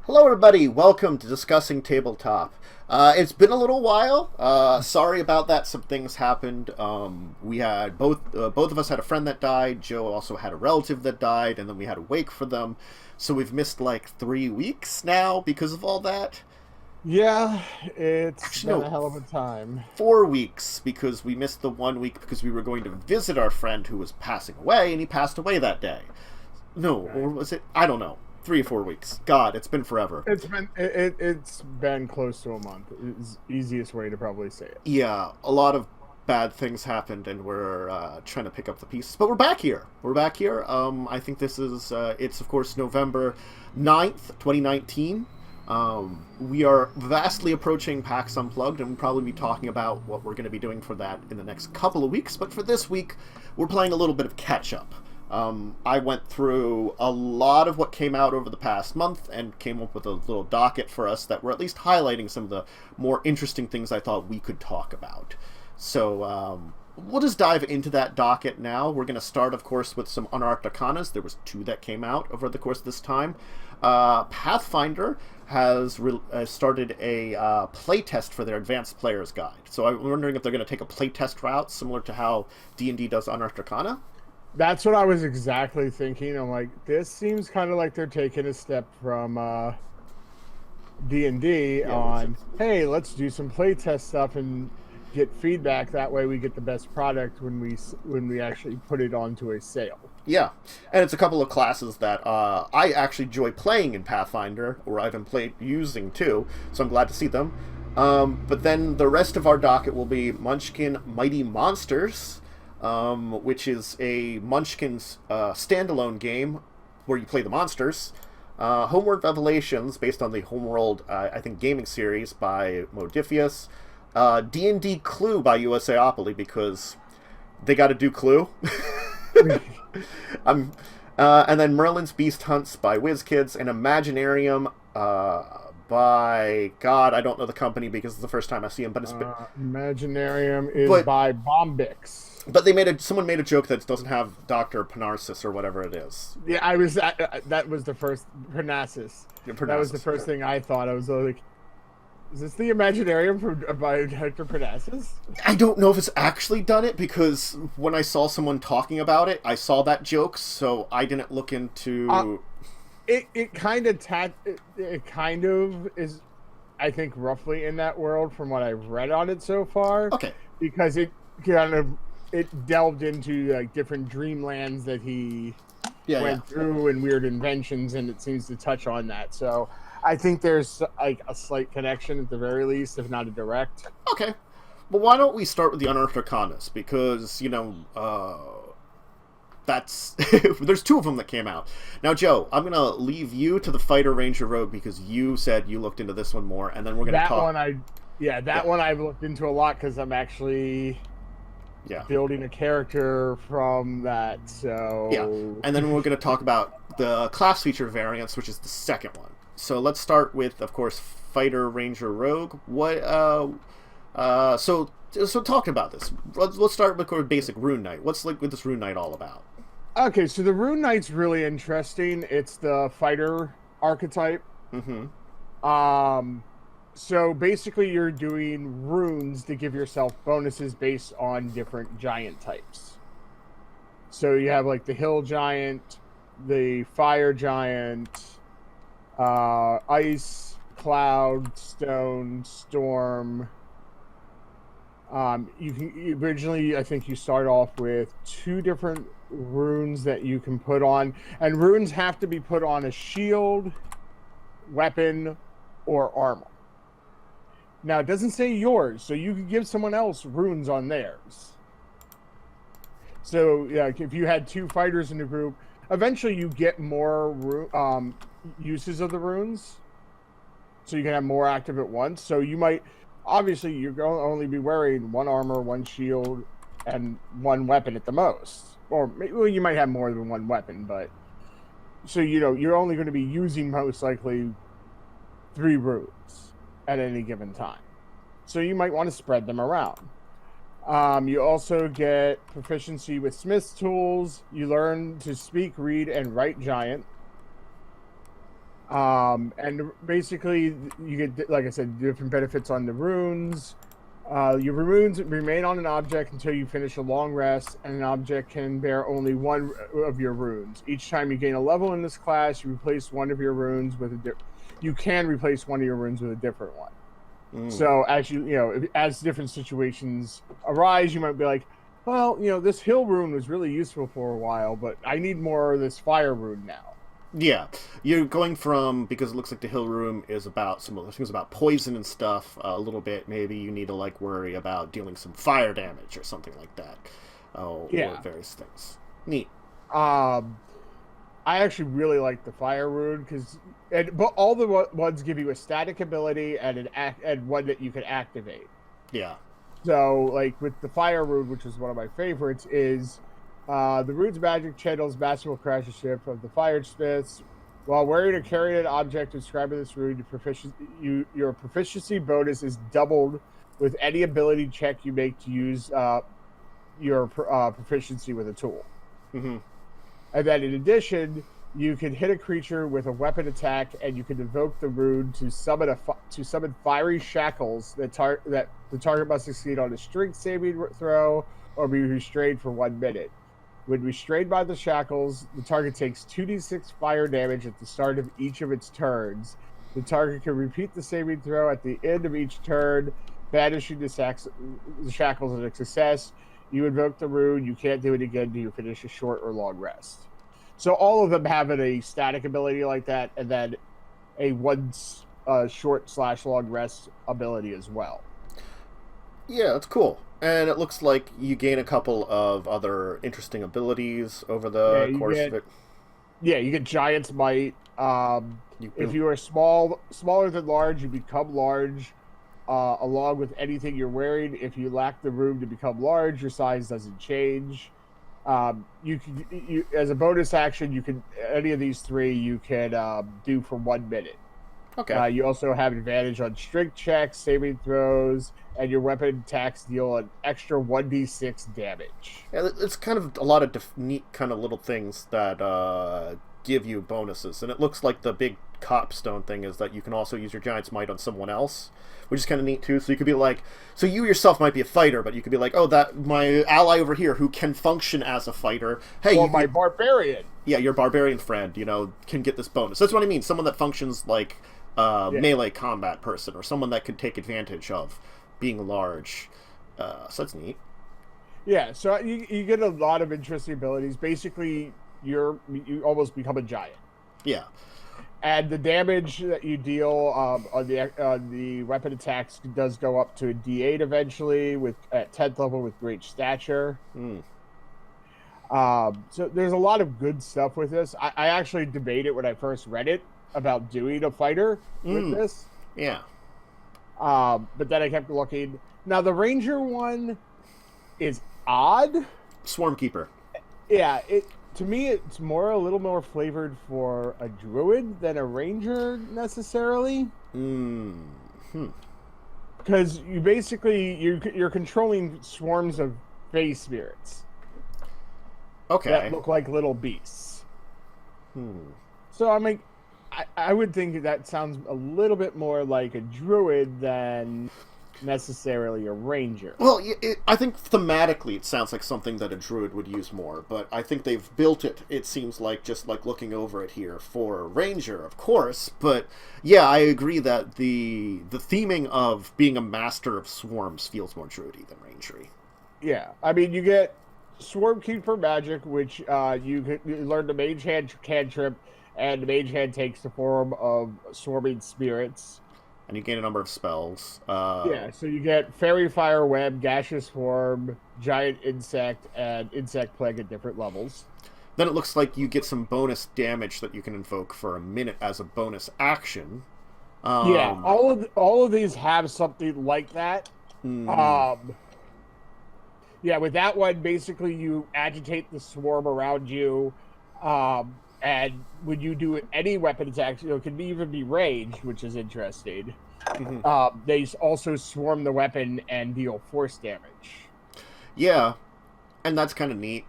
Hello, everybody. Welcome to Discussing Tabletop. It's been a little while. Sorry about that. Some things happened. We had both of us had a friend that died. Joe also had a relative that died, and then we had to wake for them. So we've missed like 3 weeks now because of all that. Yeah, it's Actually, been no, a hell of a time. 4 weeks because we missed the 1 week because we were going to visit our friend who was passing away, and he passed away that day. No, or was it? I don't know. 3 or 4 weeks. God, it's been forever. It's been close to a month. Is easiest way to probably say it. Yeah, a lot of bad things happened, and we're trying to pick up the pieces. But we're back here. We're back here. I think this is, it's of course November 9th, 2019. We are vastly approaching PAX Unplugged, and we'll probably be talking about what we're going to be doing for that in the next couple of weeks. But for this week, we're playing a little bit of catch-up. I went through a lot of what came out over the past month and came up with a little docket for us that were at least highlighting some of the more interesting things I thought we could talk about. So we'll just dive into that docket now. We're going to start, of course, with some Unearthed Arcanas. There was 2 that came out over the course of this time. Pathfinder has started a playtest for their Advanced Player's Guide. So I'm wondering if they're going to take a playtest route similar to how D&D does Unearthed Arcana. That's what I was exactly thinking. I'm like, this seems kind of like they're taking a step from D&D on, hey, let's do some playtest stuff and get feedback. That way we get the best product when we actually put it onto a sale. Yeah, and it's a couple of classes that I actually enjoy playing in Pathfinder, or I've been using too, so I'm glad to see them. But then the rest of our docket will be Munchkin Mighty Monsters, which is a Munchkin's standalone game where you play the monsters. Homeworld Revelations, based on the Homeworld, I think, gaming series by Modiphius. D&D Clue by Usaoploy, because they got to do Clue. And then Merlin's Beast Hunts by Wizkids, and Imaginarium by, God, I don't know the company because it's the first time I see them, but it's Imaginarium is by Bombyx. But someone made a joke that doesn't have Dr. Panarsis or whatever it is. Yeah, that was the first Parnassus. That was the first thing I thought. I was like, is this the Imaginarium by Dr. Parnassus? I don't know if it's actually done it, because when I saw someone talking about it, I saw that joke, so I didn't look into... It kind of is, I think, roughly in that world from what I've read on it so far. Okay. Because it delved into like different dreamlands that he went through and weird inventions, and it seems to touch on that. So I think there's like a slight connection at the very least, if not a direct. Okay. Well, why don't we start with the Unearthed Arcanas? Because, that's there's 2 of them that came out. Now, Joe, I'm gonna leave you to the Fighter Ranger Rogue because you said you looked into this one more, and then we're gonna talk. One I've looked into a lot because I'm actually building a character from that. So and then we're gonna talk about the class feature variants, which is the second one. So let's start with, of course, Fighter Ranger Rogue. What? So talking about this, let's start with basic Rune Knight. What's like with this Rune Knight all about? Okay, so the Rune Knight's really interesting. It's the fighter archetype. Mm-hmm. So basically you're doing runes to give yourself bonuses based on different giant types. So you have like the hill giant, the fire giant, ice, cloud, stone, storm. Originally, I think you start off with 2 different runes that you can put on, and runes have to be put on a shield, weapon, or armor. Now, it doesn't say yours, so you can give someone else runes on theirs. So, yeah, if you had 2 fighters in the group, eventually you get more uses of the runes, so you can have more active at once. So you might... Obviously, you're going to only be wearing 1 armor, 1 shield, and 1 weapon at the most. Or maybe you might have more than 1 weapon, but... So, you're only going to be using most likely 3 runes at any given time. So you might want to spread them around. You also get proficiency with Smith's tools. You learn to speak, read, and write giant. And basically, you get, like I said, different benefits on the runes. Your runes remain on an object until you finish a long rest, and an object can bear only one of your runes. Each time you gain a level in this class, you replace one of your runes with you can replace one of your runes with a different one. So as as different situations arise, you might be like, well, this hill rune was really useful for a while, but I need more of this fire rune now. Yeah, you're going from, because it looks like the hill room is about some of the things about poison and stuff a little bit. Maybe you need to like worry about dealing some fire damage or something like that. Or various things. Neat. I actually really like the fire rune but all the ones give you a static ability and one that you can activate. Yeah. So like with the fire rune, which is one of my favorites, is the rune's magic channels masterful craftsmanship of the fire smiths. While wearing a carrying object describing this rune, your proficiency bonus is doubled with any ability check you make to use your proficiency with a tool. Mm-hmm. And then in addition, you can hit a creature with a weapon attack, and you can invoke the rune to summon fiery shackles that the target must succeed on a strength saving throw or be restrained for 1 minute. When restrained by the shackles, the target takes 2d6 fire damage at the start of each of its turns. The target can repeat the saving throw at the end of each turn, banishing the shackles as a success. You invoke the rune, you can't do it again until you finish a short or long rest. So all of them have a static ability like that, and then a short/long rest ability as well. Yeah, that's cool. And it looks like you gain a couple of other interesting abilities over the course of it. Yeah, you get Giant's Might. If you are smaller than large, you become large, along with anything you're wearing. If you lack the room to become large, your size doesn't change. You as a bonus action, you can any of these three you can do for 1 minute. Okay. You also have advantage on strength checks, saving throws, and your weapon attacks deal an extra 1d6 damage. Yeah, it's kind of a lot of neat kind of little things that give you bonuses. And it looks like the big copstone thing is that you can also use your Giant's Might on someone else, which is kind of neat too. So you could be like, so you yourself might be a fighter, but you could be like, oh, that my ally over here who can function as a fighter. Hey, or my barbarian. Yeah, your barbarian friend, can get this bonus. That's what I mean. Someone that functions like melee combat person, or someone that could take advantage of being large. So that's neat. Yeah, so you get a lot of interesting abilities. Basically, you almost become a giant. Yeah. And the damage that you deal on the weapon attacks does go up to a D8 eventually at 10th level with great stature. So there's a lot of good stuff with this. I actually debated when I first read it about doing a fighter with this. Yeah. But then I kept looking. Now the ranger one is odd. Swarmkeeper. Yeah, to me it's a little more flavored for a druid than a ranger necessarily. Because you basically you're controlling swarms of face spirits. Okay. That look like little beasts. So I mean, I would think that sounds a little bit more like a druid than necessarily a ranger. Well, I think thematically it sounds like something that a druid would use more, but I think they've built it seems like, just like looking over it here, for a ranger, of course. But yeah, I agree that the theming of being a master of swarms feels more druidy than rangery. Yeah, I mean, you get Swarmkeeper magic, which you learn the Mage Hand cantrip, and the Mage Hand takes the form of swarming spirits. And you gain a number of spells. Yeah, so you get Fairy Fire Web, Gaseous Swarm, Giant Insect, and Insect Plague at different levels. Then it looks like you get some bonus damage that you can invoke for a minute as a bonus action. Yeah, all of these have something like that. Yeah, with that one, basically you agitate the swarm around you, and when you do any weapon attacks, it can even be ranged, which is interesting. They also swarm the weapon and deal force damage. Yeah, and that's kind of neat.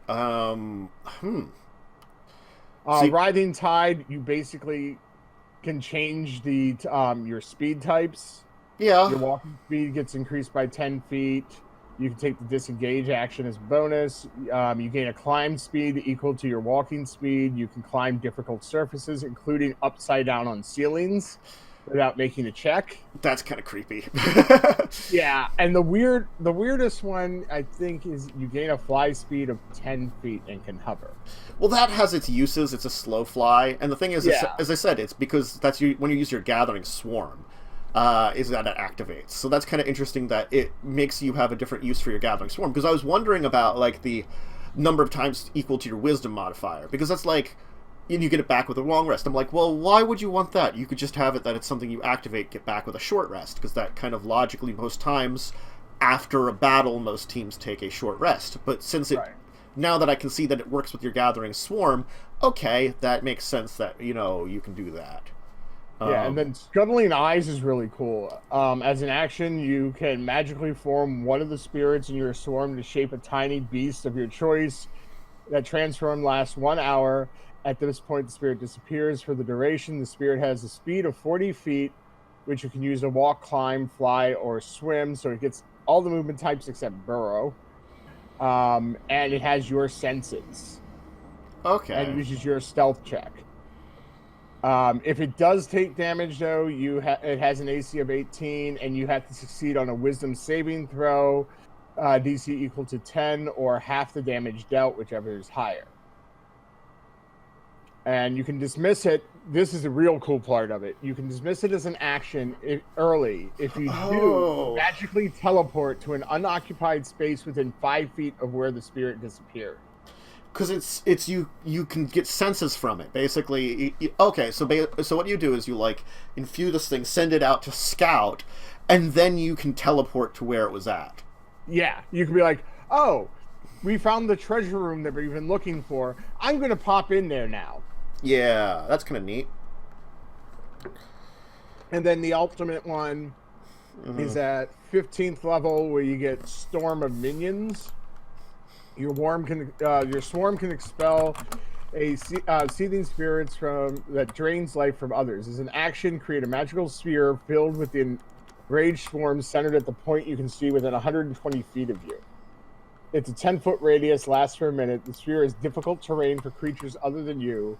Writhing Tide, you basically can change the your speed types. Yeah. Your walking speed gets increased by 10 feet. You can take the disengage action as a bonus. You gain a climb speed equal to your walking speed. You can climb difficult surfaces, including upside down on ceilings, without making a check. That's kind of creepy. Yeah, and the weirdest one I think is you gain a fly speed of 10 feet and can hover. Well, that has its uses. It's a slow fly, and the thing is, as I said, it's because that's when you use your gathering swarm. Is that it activates. So that's kind of interesting that it makes you have a different use for your gathering swarm. Because I was wondering about like the number of times equal to your wisdom modifier, because that's like, and you get it back with a long rest. I'm like, well, why would you want that? You could just have it that it's something you activate, get back with a short rest, because that kind of logically most times after a battle, most teams take a short rest. But since it, now that I can see that it works with your gathering swarm, okay, that makes sense that, you can do that. Yeah, and then Scuttling Eyes is really cool. As an action, you can magically form one of the spirits in your swarm to shape a tiny beast of your choice. That transform lasts 1 hour. At this point, the spirit disappears for the duration. The spirit has a speed of 40 feet, which you can use to walk, climb, fly, or swim. So it gets all the movement types except burrow. And it has your senses. Okay. And uses your stealth check. If it does take damage, though, it has an AC of 18, and you have to succeed on a Wisdom saving throw, DC equal to 10, or half the damage dealt, whichever is higher. And you can dismiss it. This is a real cool part of it. You can dismiss it as an action early. If you do, magically teleport to an unoccupied space within 5 feet of where the spirit disappeared. Because it's you can get senses from it, basically. Okay, so what you do is you like infuse this thing, send it out to scout, and then you can teleport to where it was at. Yeah, you can be like, oh, we found the treasure room that we've been looking for. I'm going to pop in there now. Yeah, that's kind of neat. And then the ultimate one is at 15th level, where you get Storm of Minions. Your swarm can expel a seething spirits that drains life from others. As an action, create a magical sphere filled with enraged swarms centered at the point you can see within 120 feet of you. It's a 10-foot radius, lasts for a minute. The sphere is difficult terrain for creatures other than you.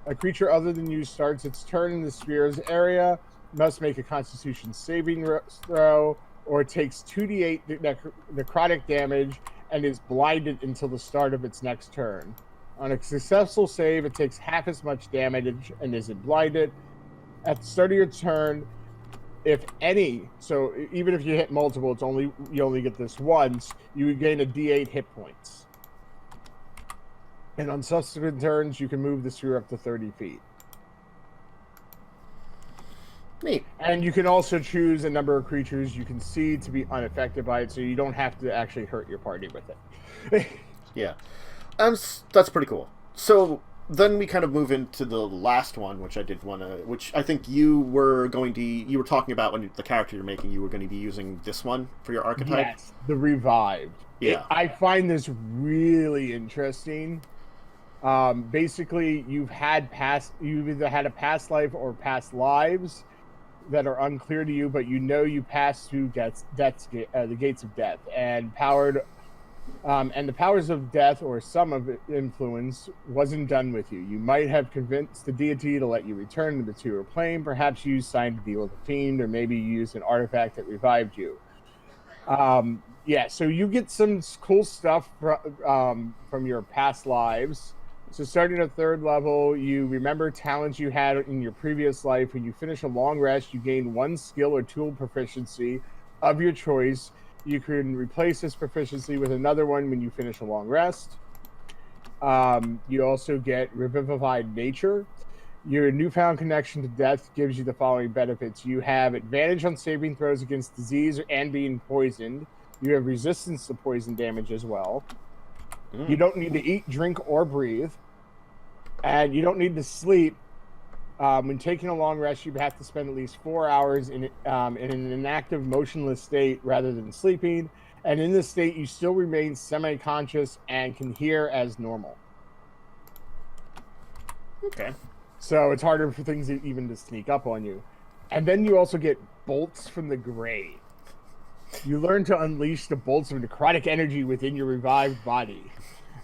A creature other than you starts its turn in the sphere's area, must make a Constitution saving throw, or takes 2d8 necrotic damage, and is blinded until the start of its next turn. On a successful save, it takes half as much damage and isn't blinded. At the start of your turn, if any, so even if you hit multiple, you only get this once, you would gain a d8 hit points. And on subsequent turns, you can move the sphere up to 30 feet. Neat. And you can also choose a number of creatures you can see to be unaffected by it, so you don't have to actually hurt your party with it. Yeah. That's pretty cool. So then we kind of move into the last one, which I think you were talking about when the character you're making, you were going to be using this one for your archetype? Yes, the Revived. Yeah. I find this really interesting. Basically, you've either had a past life or past lives that are unclear to you, but you passed through the gates of death, and the powers of death, or some of it influence, wasn't done with you. You might have convinced the deity to let you return to the material plane. Perhaps you signed a deal with a fiend, or maybe you used an artifact that revived you. So you get some cool stuff from your past lives. So starting at 3rd level, you remember talents you had in your previous life. When you finish a long rest, you gain 1 skill or tool proficiency of your choice. You can replace this proficiency with another one when you finish a long rest. You also get Revivified Nature. Your newfound connection to death gives you the following benefits. You have advantage on saving throws against disease and being poisoned. You have resistance to poison damage as well. You don't need to eat, drink, or breathe. And you don't need to sleep. When taking a long rest, you have to spend at least 4 hours in an inactive, motionless state rather than sleeping. And in this state, you still remain semi-conscious and can hear as normal. Okay. So it's harder for things even to sneak up on you. And then you also get bolts from the grave. You learn to unleash the bolts of necrotic energy within your revived body.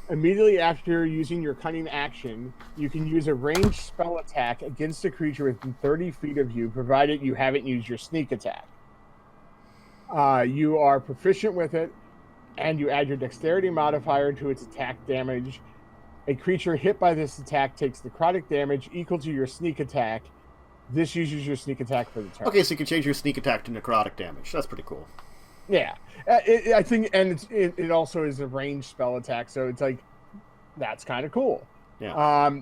Immediately after using your cunning action, you can use a ranged spell attack against a creature within 30 feet of you, provided you haven't used your sneak attack. You are proficient with it, and you add your dexterity modifier to its attack damage. A creature hit by this attack takes necrotic damage equal to your sneak attack. This uses your sneak attack for the turn. Okay, so you can change your sneak attack to necrotic damage. That's pretty cool. Yeah, I think, and it also is a ranged spell attack, so it's like, that's kind of cool. Yeah.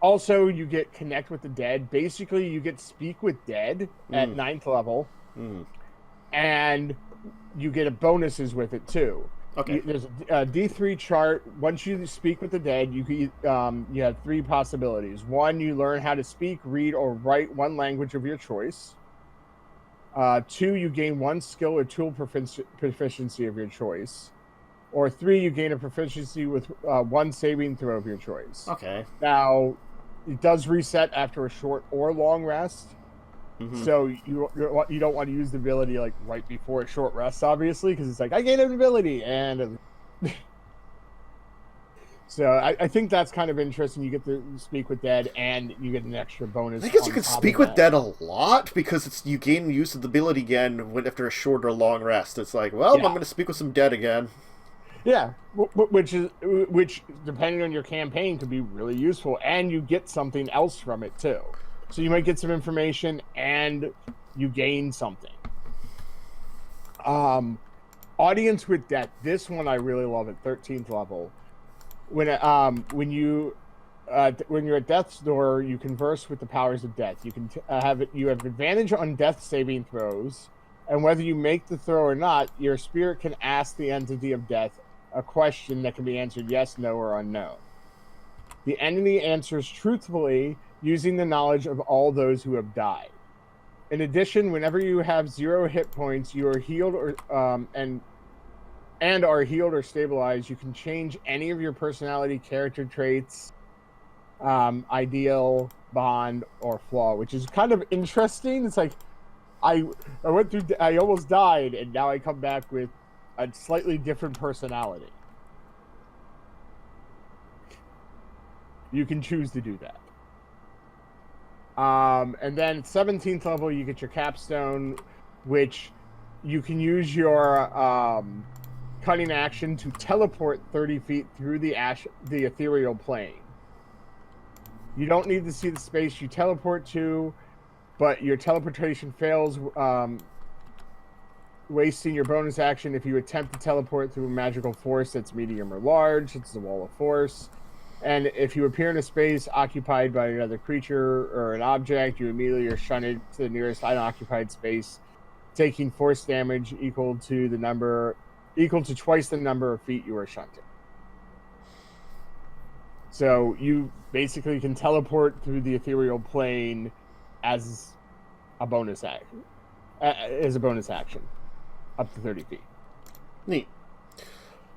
Also, you get Connect with the Dead. Basically, you get Speak with Dead at 9th level, and you get bonuses with it too. Okay. There's a D3 chart. Once you speak with the dead, you have 3 possibilities. 1, you learn how to speak, read, or write one language of your choice. 2, you gain 1 skill or tool proficiency of your choice. Or 3, you gain a proficiency with 1 saving throw of your choice. Okay. Now, it does reset after a short or long rest. Mm-hmm. So you don't want to use the ability like right before a short rest, obviously, because it's like, I gain an ability, and so I think that's kind of interesting. You get to speak with dead, and you get an extra bonus. I guess you can speak with dead a lot because you gain use of the ability again after a short or long rest. It's like, well, I'm going to speak with some dead again. Yeah, which depending on your campaign could be really useful, and you get something else from it too. So you might get some information and you gain something. Audience with Death. This one I really love at 13th level. When you're at death's door, you converse with the powers of death. You can have advantage on death saving throws, and whether you make the throw or not, your spirit can ask the entity of death a question that can be answered yes, no, or unknown. The entity answers truthfully, using the knowledge of all those who have died. In addition, whenever you have 0 hit points, you are healed or and are healed or stabilized. You can change any of your personality character traits, ideal, bond, or flaw, which is kind of interesting. It's like I almost died, and now I come back with a slightly different personality. You can choose to do that. And then 17th level, you get your capstone, which you can use your cunning action to teleport 30 feet through the ethereal plane. You don't need to see the space you teleport to, but your teleportation fails, wasting your bonus action if you attempt to teleport through a magical force that's medium or large. It's the wall of force. And if you appear in a space occupied by another creature or an object, you immediately are shunted to the nearest unoccupied space, taking force damage equal to twice the number of feet you are shunted. So you basically can teleport through the ethereal plane as a bonus action, up to 30 feet. Neat.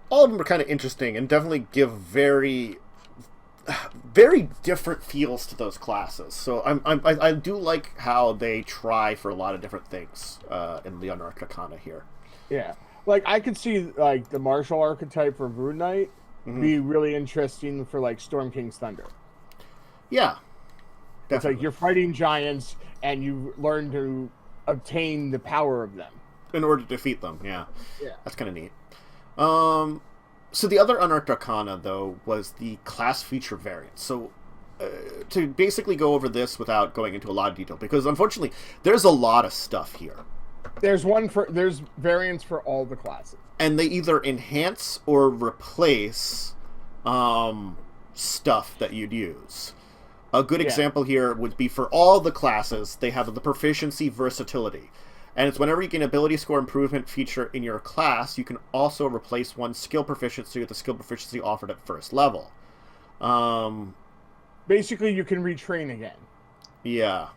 All of them are kind of interesting and definitely give very different feels to those classes. So I do like how they try for a lot of different things in the Unearthed Arcana here. Yeah, like I could see like the martial archetype for Rune Knight be really interesting for like Storm King's Thunder. Yeah, definitely. It's like you're fighting giants and you learn to obtain the power of them in order to defeat them. Yeah, that's kind of neat. So the other Unearthed Arcana, though, was the class feature variant. So to basically go over this without going into a lot of detail, because unfortunately there's a lot of stuff here. There's variants for all the classes. And they either enhance or replace stuff that you'd use. A good example here would be for all the classes, they have the proficiency versatility. And it's whenever you get an ability score improvement feature in your class, you can also replace one skill proficiency with the skill proficiency offered at first level. Basically, you can retrain again. Yeah.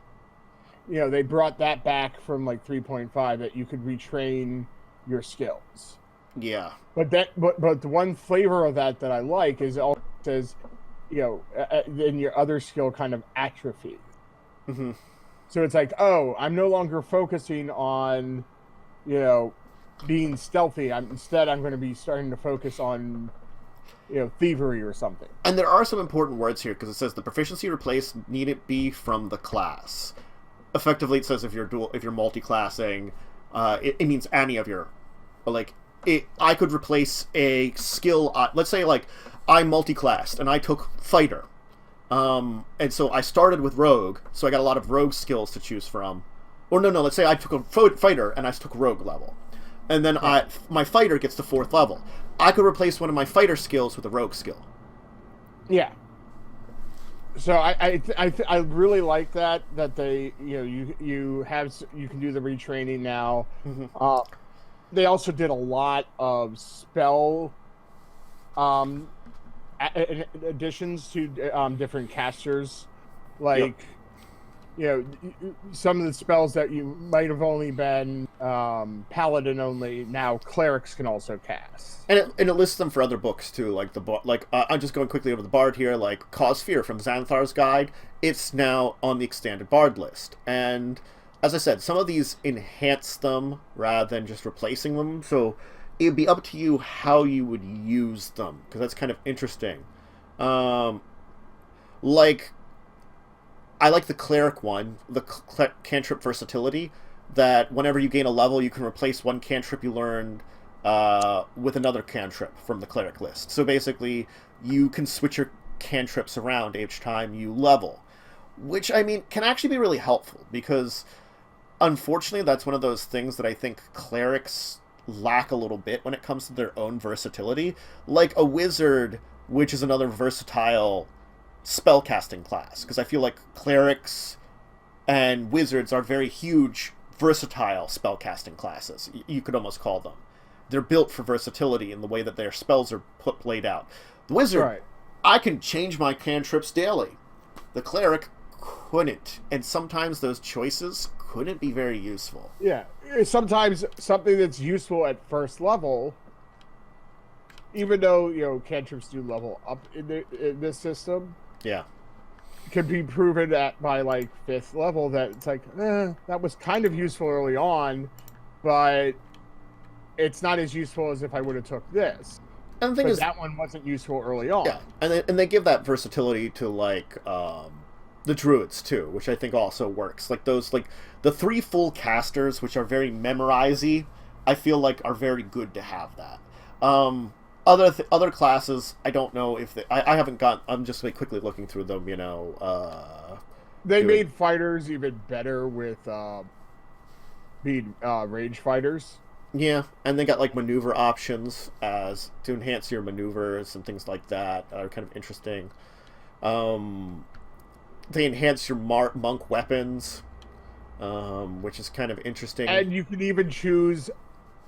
You know, they brought that back from like 3.5 that you could retrain your skills. Yeah. But the one flavor of that I like is it says then your other skill kind of atrophies. Mm-hmm. So it's like, oh, I'm no longer focusing on, being stealthy. Instead I'm going to be starting to focus on, thievery or something. And there are some important words here, because it says the proficiency replaced need it be from the class. Effectively, it says if you're multi-classing, it means any of your, I could replace a skill. Let's say I multi-classed and I took fighter, and so I started with rogue, so I got a lot of rogue skills to choose from. Or no, let's say I took a fighter and I took rogue level, and then my fighter gets to 4th level. I could replace one of my fighter skills with a rogue skill. Yeah. So I really like that they you can do the retraining now. Mm-hmm. They also did a lot of spell additions to different casters, some of the spells that you might have only been paladin only, now clerics can also cast. And it lists them for other books too, I'm just going quickly over the bard here, Cause Fear from Xanthar's Guide. It's now on the extended bard list, and as I said, some of these enhance them rather than just replacing them, so it'd be up to you how you would use them, because that's kind of interesting. I like the cleric one, the cantrip versatility, that whenever you gain a level, you can replace one cantrip you learned with another cantrip from the cleric list. So basically, you can switch your cantrips around each time you level, which, can actually be really helpful, because unfortunately, that's one of those things that I think clerics lack a little bit when it comes to their own versatility. Like a wizard, which is another versatile spellcasting class, because I feel like clerics and wizards are very huge, versatile spellcasting classes. You could almost call them. They're built for versatility in the way that their spells are laid out. The wizard, right. I can change my cantrips daily. The cleric couldn't, and sometimes those choices couldn't be very useful. Yeah, sometimes something that's useful at first level, even though cantrips do level up in this system, yeah, can be proven at by 5th level that it's that was kind of useful early on, but it's not as useful as if I would have took this. And the thing is, that one wasn't useful early on. Yeah, and they give that versatility to the druids too, which I think also works. The 3 full casters, which are very memorize-y, I feel are very good to have that. Other classes, I don't know if I haven't got. I'm just quickly looking through them. They made fighters even better with being range fighters. Yeah, and they got maneuver options as to enhance your maneuvers and things like that are kind of interesting. They enhance your monk weapons, which is kind of interesting. And you can even choose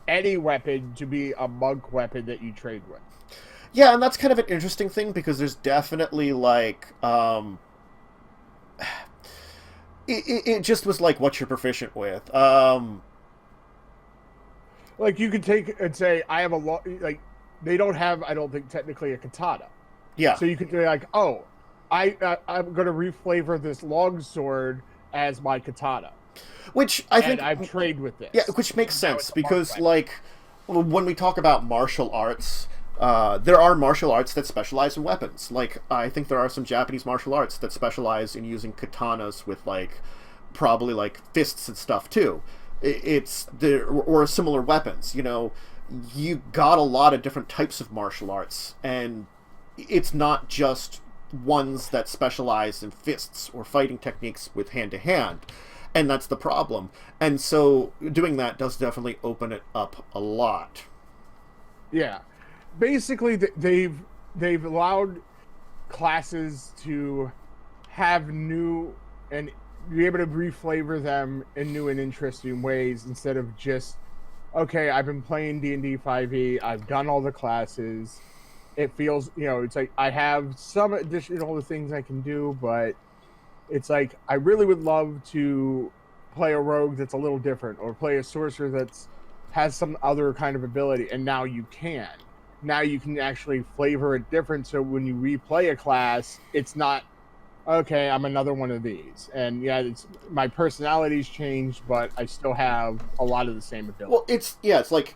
any weapon to be a monk weapon that you trade with. Yeah, and that's kind of an interesting thing, because there's definitely it just was what you're proficient with. You could take and say, I have they don't have, I don't think, technically a katana. Yeah. So you could be I'm going to reflavor this longsword as my katana. Which I think I've trained with this. Yeah, which makes sense, because when we talk about martial arts, there are martial arts that specialize in weapons. I think there are some Japanese martial arts that specialize in using katanas with probably fists and stuff too. It's there, or similar weapons. You got a lot of different types of martial arts, and it's not just ones that specialize in fists or fighting techniques with hand to hand. And that's the problem. And so doing that does definitely open it up a lot. Yeah. Basically, they've allowed classes to have new and be able to reflavor them in new and interesting ways, instead of just, okay, I've been playing D&D 5e, I've done all the classes. It feels, it's I have some additional things I can do, but it's I really would love to play a rogue that's a little different, or play a sorcerer has some other kind of ability, and now you can. now you can actually flavor it different. So when you replay a class, it's not, okay, I'm another one of these. And yeah, my personality's changed, but I still have a lot of the same abilities. Well, it's like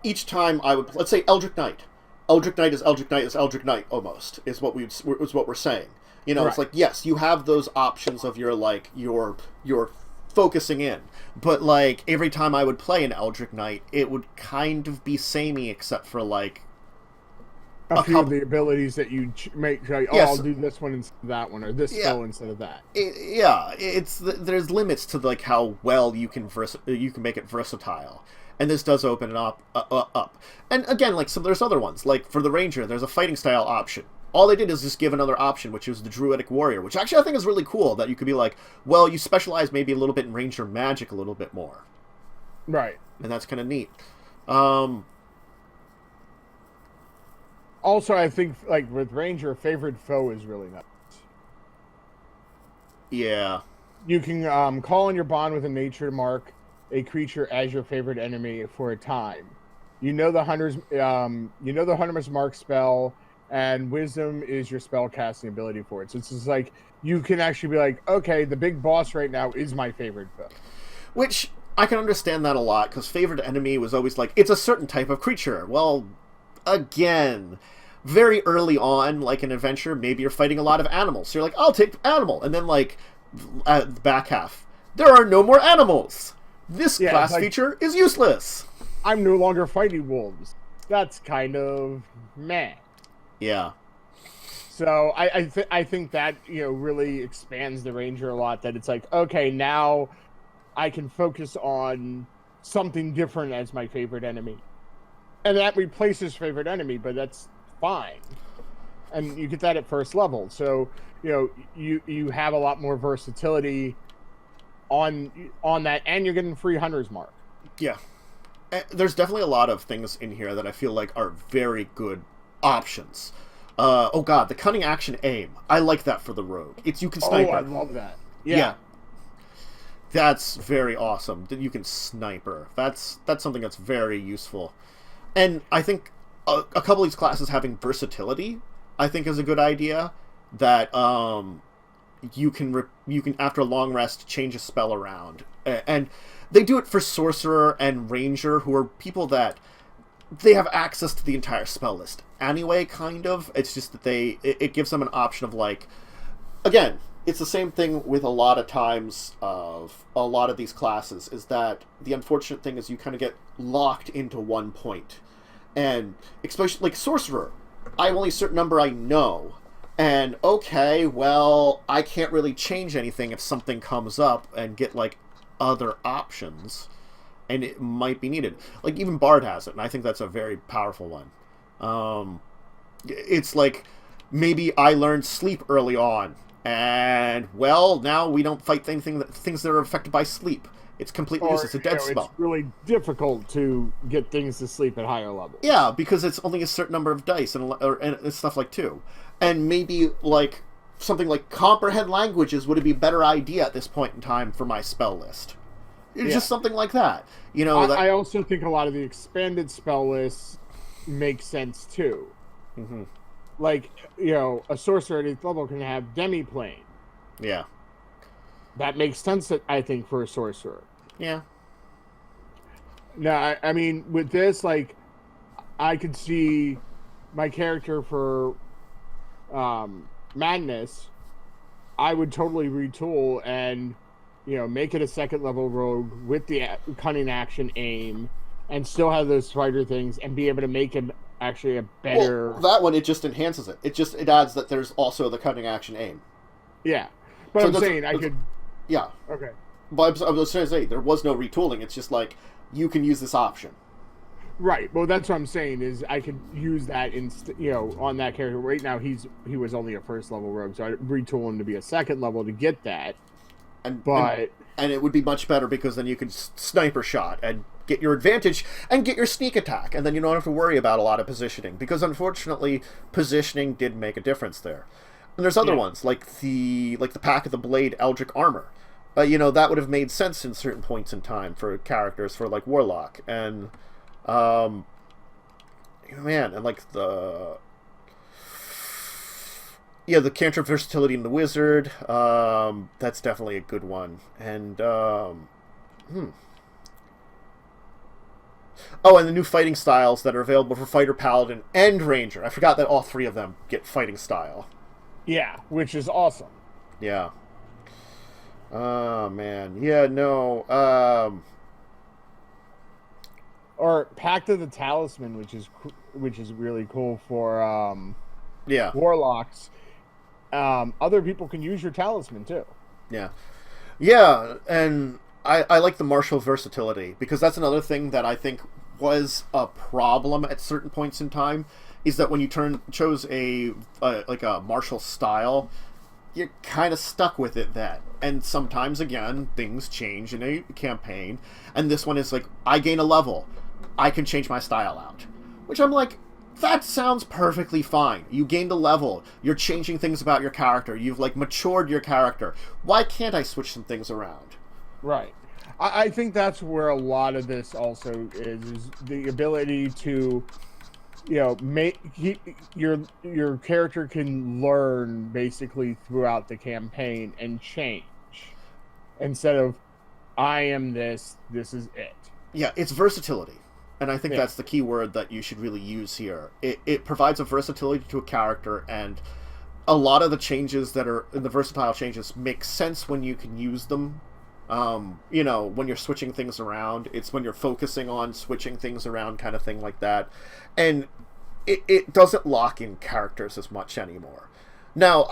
each time I would, let's say Eldritch Knight. Eldritch Knight is Eldritch Knight is Eldritch Knight almost, is what we're saying. You know, right. It's like, yes, you have those options of your focusing in. But, like, every time I would play an Eldritch Knight, it would kind of be samey, except for, like, a few of the abilities that you make, like, yes. I'll do this one instead of that one, or this spell instead of that. There's limits to, like, how well you can make it versatile. And this does open it up. And again, like, so there's other ones. Like, for the Ranger, there's a fighting style option. All they did is just give another option, which was the Druidic Warrior, which actually I think is really cool, that you could be like, well, you specialize maybe a little bit in Ranger magic a little bit more. Right. And that's kind of neat. Also, I think, like, with Ranger, Favored Foe is really nice. Yeah. You can call on your bond with a nature mark a creature as your favorite enemy for a time. You know the Hunter's Mark spell, and Wisdom is your spell casting ability for it. So it's just like, you can actually be like, okay, the big boss right now is my favorite foe. Which, I can understand that a lot, because favorite enemy was always like, it's a certain type of creature. Well, again, very early on, like an adventure, maybe you're fighting a lot of animals. So you're like, I'll take animal. And then, like, at the back half, there are no more animals. This class feature is useless. I'm no longer fighting wolves. That's kind of meh. Yeah. So I think that, you know, really expands the Ranger a lot, that it's like, okay, now I can focus on something different as my favorite enemy. And that replaces favorite enemy, but that's fine. And you get that at first level. So, you know, you have a lot more versatility on that, and you're getting free Hunter's Mark. Yeah. There's definitely a lot of things in here that I feel like are very good options. Oh god, the cunning action aim. I like that for the rogue. You can sniper. Oh, I love that. Yeah. That's very awesome. You can sniper. That's something that's very useful. And I think a couple of these classes having versatility, I think, is a good idea. That you can after a long rest change a spell around, and they do it for Sorcerer and Ranger, who are people that they have access to the entire spell list anyway, kind of. It's just that it gives them an option of, like, again, it's the same thing with a lot of times of a lot of these classes, is that the unfortunate thing is you kind of get locked into one point. And especially, like, Sorcerer, I have only a certain number I know. And, okay, well, I can't really change anything if something comes up and get, like, other options. And it might be needed. Like, even Bard has it, and I think that's a very powerful one. It's like, maybe I learned sleep early on, and, well, now we don't fight things that are affected by sleep. It's completely useless. It's a dead spell. It's really difficult to get things to sleep at higher levels. Yeah, because it's only a certain number of dice and stuff like 2. And maybe, like, something like comprehend languages would be a better idea at this point in time for my spell list. It's just something like that. You know, I also think a lot of the expanded spell lists make sense, too. Mm-hmm. Like, you know, a sorcerer at 8th level can have demi-plane. Yeah. That makes sense, I think, for a sorcerer. Yeah. Now, I mean, with this, like, I could see my character for Madness, I would totally retool and, you know, make it a 2nd level rogue with the cunning action aim, and still have those fighter things, and be able to make him actually a better... Well, that one, it just enhances it. It adds that there's also the cunning action aim. Yeah. But so I'm saying I could... Yeah. Okay. But I was trying to say, there was no retooling. It's just like, you can use this option. Right. Well, that's what I'm saying, is I could use that on that character. Right now, he was only a 1st level rogue, so I retool him to be a 2nd level to get that. And it would be much better, because then you could sniper shot and get your advantage and get your sneak attack, and then you don't have to worry about a lot of positioning, because unfortunately, positioning did make a difference there. And there's other ones, like the Pack of the Blade Eldritch Armor. That would have made sense in certain points in time for characters for, like, Warlock. And man, and like the cantrip versatility in the wizard, that's definitely a good one. And oh, and the new fighting styles that are available for fighter, paladin, and ranger. I forgot that all three of them get fighting style. Yeah, which is awesome. Yeah. Oh man, yeah, no. Or Pact of the Talisman, which is really cool for yeah, warlocks. Other people can use your talisman too. Yeah, yeah, and I like the martial versatility, because that's another thing that I think was a problem at certain points in time, is that when you chose a martial style, you're kind of stuck with it then. And sometimes, again, things change in a campaign, and this one is like, I gain a level, I can change my style out. Which I'm like, that sounds perfectly fine. You gained a level, you're changing things about your character, you've like matured your character. Why can't I switch some things around? Right. I think that's where a lot of this also is the ability to, make your character can learn basically throughout the campaign and change, instead of I am this is it. Yeah, it's versatility. And I think that's the key word that you should really use here. It provides a versatility to a character, and a lot of the changes that are in the versatile changes make sense when you can use them. When you're switching things around, it's when you're focusing on switching things around, kind of thing like that. And it doesn't lock in characters as much anymore. Now,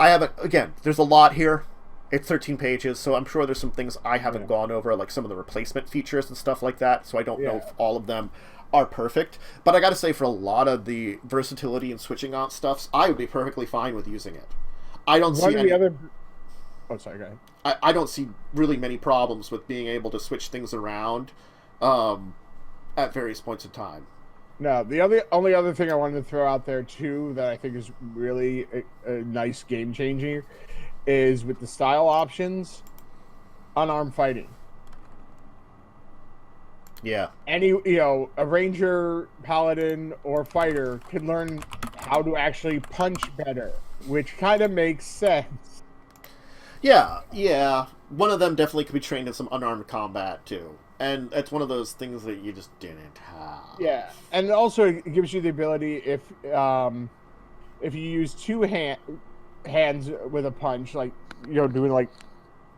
there's a lot here. It's 13 pages, so I'm sure there's some things I haven't gone over, like some of the replacement features and stuff like that, so I don't know if all of them are perfect. But I gotta say, for a lot of the versatility and switching out stuffs, I would be perfectly fine with using it. I don't see any... Oh, sorry, go ahead. I don't see really many problems with being able to switch things around at various points in time. No, the only other thing I wanted to throw out there, too, that I think is really a nice game-changing is with the style options, unarmed fighting. Yeah. A ranger, paladin, or fighter can learn how to actually punch better, which kind of makes sense. Yeah. One of them definitely could be trained in some unarmed combat, too. And it's one of those things that you just didn't have. Yeah, and also it gives you the ability, if you use two hands with a punch, like, doing like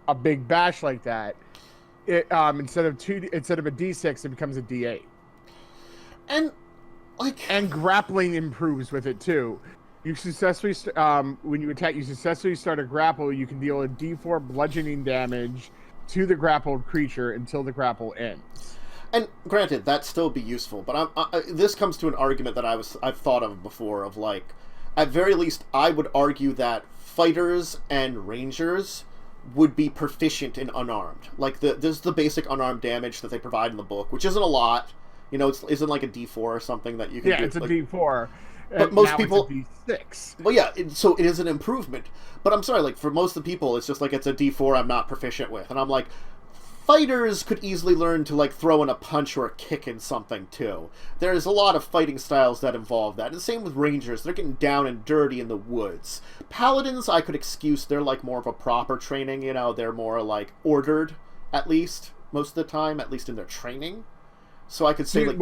a big bash like that, it instead of a D6, it becomes a D8. And grappling improves with it too. You successfully when you attack, you successfully start a grapple, you can deal a D4 bludgeoning damage to the grappled creature until the grapple ends. And granted, that'd still be useful, but this comes to an argument that I've thought of before, of like, at very least, I would argue that fighters and rangers would be proficient in unarmed. Like, there's the basic unarmed damage that they provide in the book, which isn't a lot. It isn't like a D4 or something that you can do. Yeah, it's a D4. But most people... it's a D6. Well, yeah, so it is an improvement. But I'm sorry, like, for most of the people, it's just like, it's a D4 I'm not proficient with. And I'm like, fighters could easily learn to, like, throw in a punch or a kick in something, too. There's a lot of fighting styles that involve that. And the same with rangers. They're getting down and dirty in the woods. Paladins, I could excuse. They're, like, more of a proper training, They're more, like, ordered, at least, most of the time, at least in their training. So I could say, like...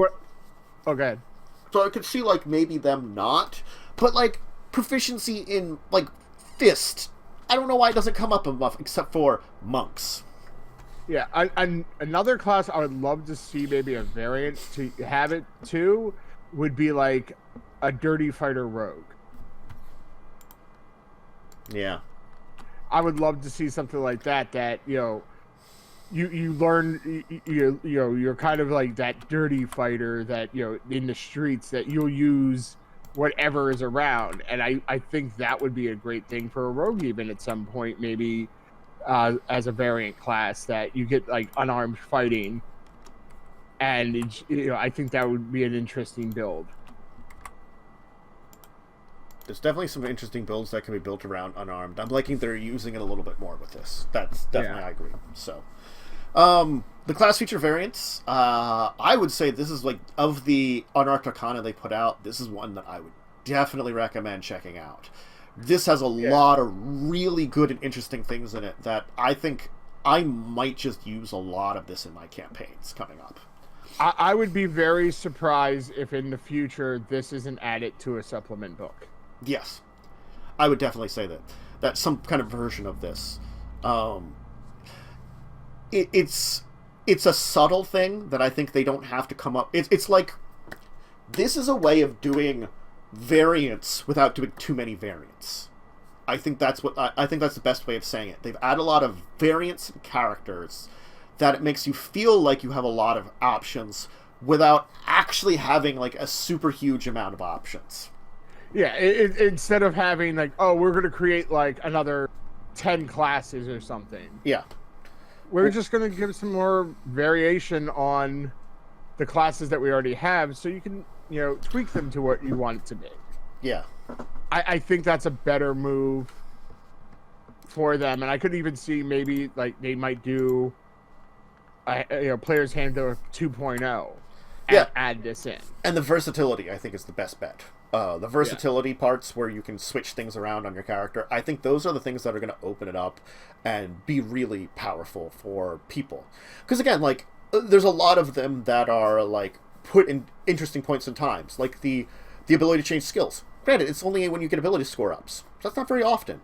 Okay. So I could see, like, maybe them not. But, like, proficiency in, like, fist. I don't know why it doesn't come up enough, except for monks. Yeah, another class I would love to see, maybe a variant to have it too, would be like a dirty fighter rogue. Yeah. I would love to see something like that, you learn, you're kind of like that dirty fighter that, in the streets, that you'll use whatever is around. And I think that would be a great thing for a rogue, even at some point, maybe as a variant class, that you get like unarmed fighting. And I think that would be an interesting build. There's definitely some interesting builds that can be built around unarmed. I'm liking they're using it a little bit more with this. That's definitely, I agree. So, The class feature variants, I would say this is like, of the Unearthed Arcana they put out, this is one that I would definitely recommend checking out. This has a lot of really good and interesting things in it that I think I might just use a lot of this in my campaigns coming up. I would be very surprised if in the future this isn't added to a supplement book. Yes. I would definitely say that some kind of version of this. It's a subtle thing that I think they don't have to come up. It's like, this is a way of doing variants without doing too many variants. I think that's the best way of saying it. They've added a lot of variants and characters that it makes you feel like you have a lot of options without actually having like a super huge amount of options. Yeah, instead of having like, oh, we're going to create like another 10 classes or something. Yeah. We're just going to give some more variation on the classes that we already have so you can, tweak them to what you want it to be. Yeah. I think that's a better move for them. And I could even see maybe like they might do Player's Handbook 2.0 and add this in. And the versatility, I think, is the best bet. The versatility parts where you can switch things around on your character, I think those are the things that are going to open it up and be really powerful for people. Because again, like, there's a lot of them that are like put in interesting points in times, like the ability to change skills. Granted, it's only when you get ability score ups. So that's not very often.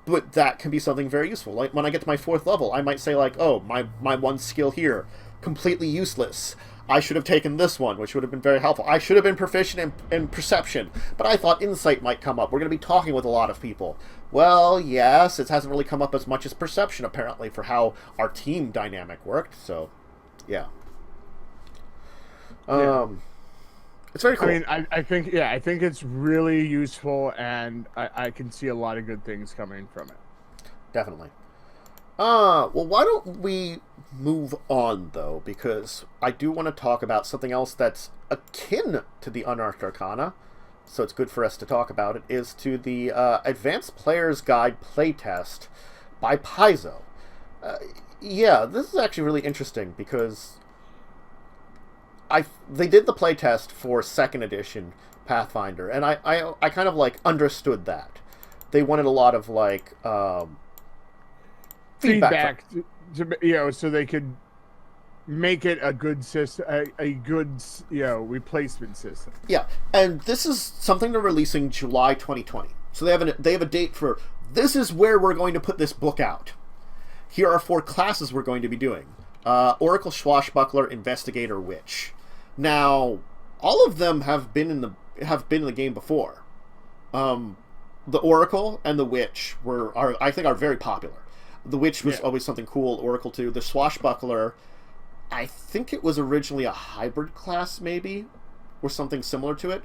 But that can be something very useful. Like, when I get to my 4th level, I might say, like, oh, my one skill here, completely useless. I should have taken this one, which would have been very helpful. I should have been proficient in perception, but I thought insight might come up. We're going to be talking with a lot of people. Well, yes, it hasn't really come up as much as perception, apparently, for how our team dynamic worked. So, yeah. It's very cool. I mean, I think it's really useful, and I can see a lot of good things coming from it. Definitely. Well, why don't we move on, though, because I do want to talk about something else that's akin to the Unearthed Arcana, so it's good for us to talk about it, is to the Advanced Player's Guide Playtest by Paizo. Yeah, this is actually really interesting, because they did the playtest for 2nd edition Pathfinder, and I kind of, like, understood that. They wanted a lot of, like, feedback to so they could make it a good system, a good replacement system. Yeah, and this is something they're releasing July 2020. So they have a date for, this is where we're going to put this book out. Here are 4 classes we're going to be doing: Oracle, Swashbuckler, Investigator, Witch. Now, all of them have been in the game before. The Oracle and the Witch I think are very popular. The Witch was always something cool. Oracle too. The Swashbuckler, I think it was originally a hybrid class, maybe, or something similar to it.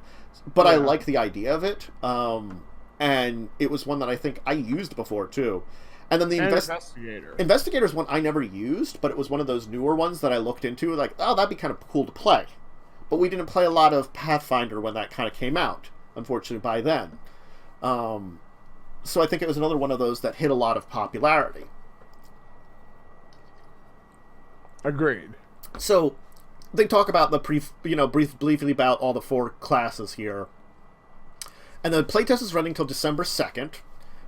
But I like the idea of it. And it was one that I think I used before too. And then the Investigator. Investigator is one I never used, but it was one of those newer ones that I looked into. Like, oh, that'd be kind of cool to play. But we didn't play a lot of Pathfinder when that kind of came out, unfortunately, by then. So I think it was another one of those that hit a lot of popularity. Agreed. So they talk about briefly about all the 4 classes here. And the playtest is running until December 2nd.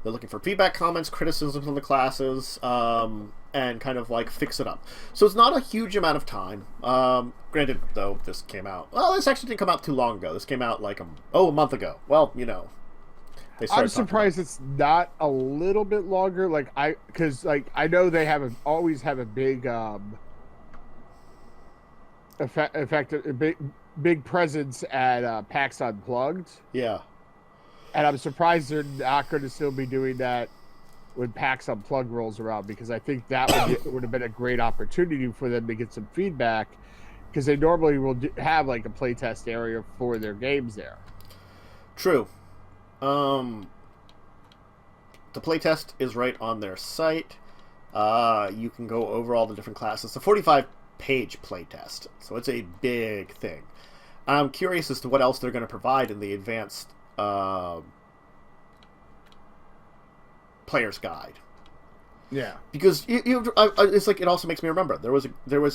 They're looking for feedback, comments, criticisms on the classes, and kind of like fix it up. So it's not a huge amount of time. Granted, though, this came out... Well, this actually didn't come out too long ago. This came out like a month ago. Well, I'm surprised it's not a little bit longer. Because I know they always have a big big presence at PAX Unplugged. Yeah. And I'm surprised they're not going to still be doing that when PAX Unplugged rolls around, because I think that would have been a great opportunity for them to get some feedback, because they normally will have like a playtest area for their games there. True. The playtest is right on their site. You can go over all the different classes. It's a 45-page playtest, so it's a big thing. I'm curious as to what else they're going to provide in the advanced player's guide. Yeah. Because it's like, it also makes me remember there was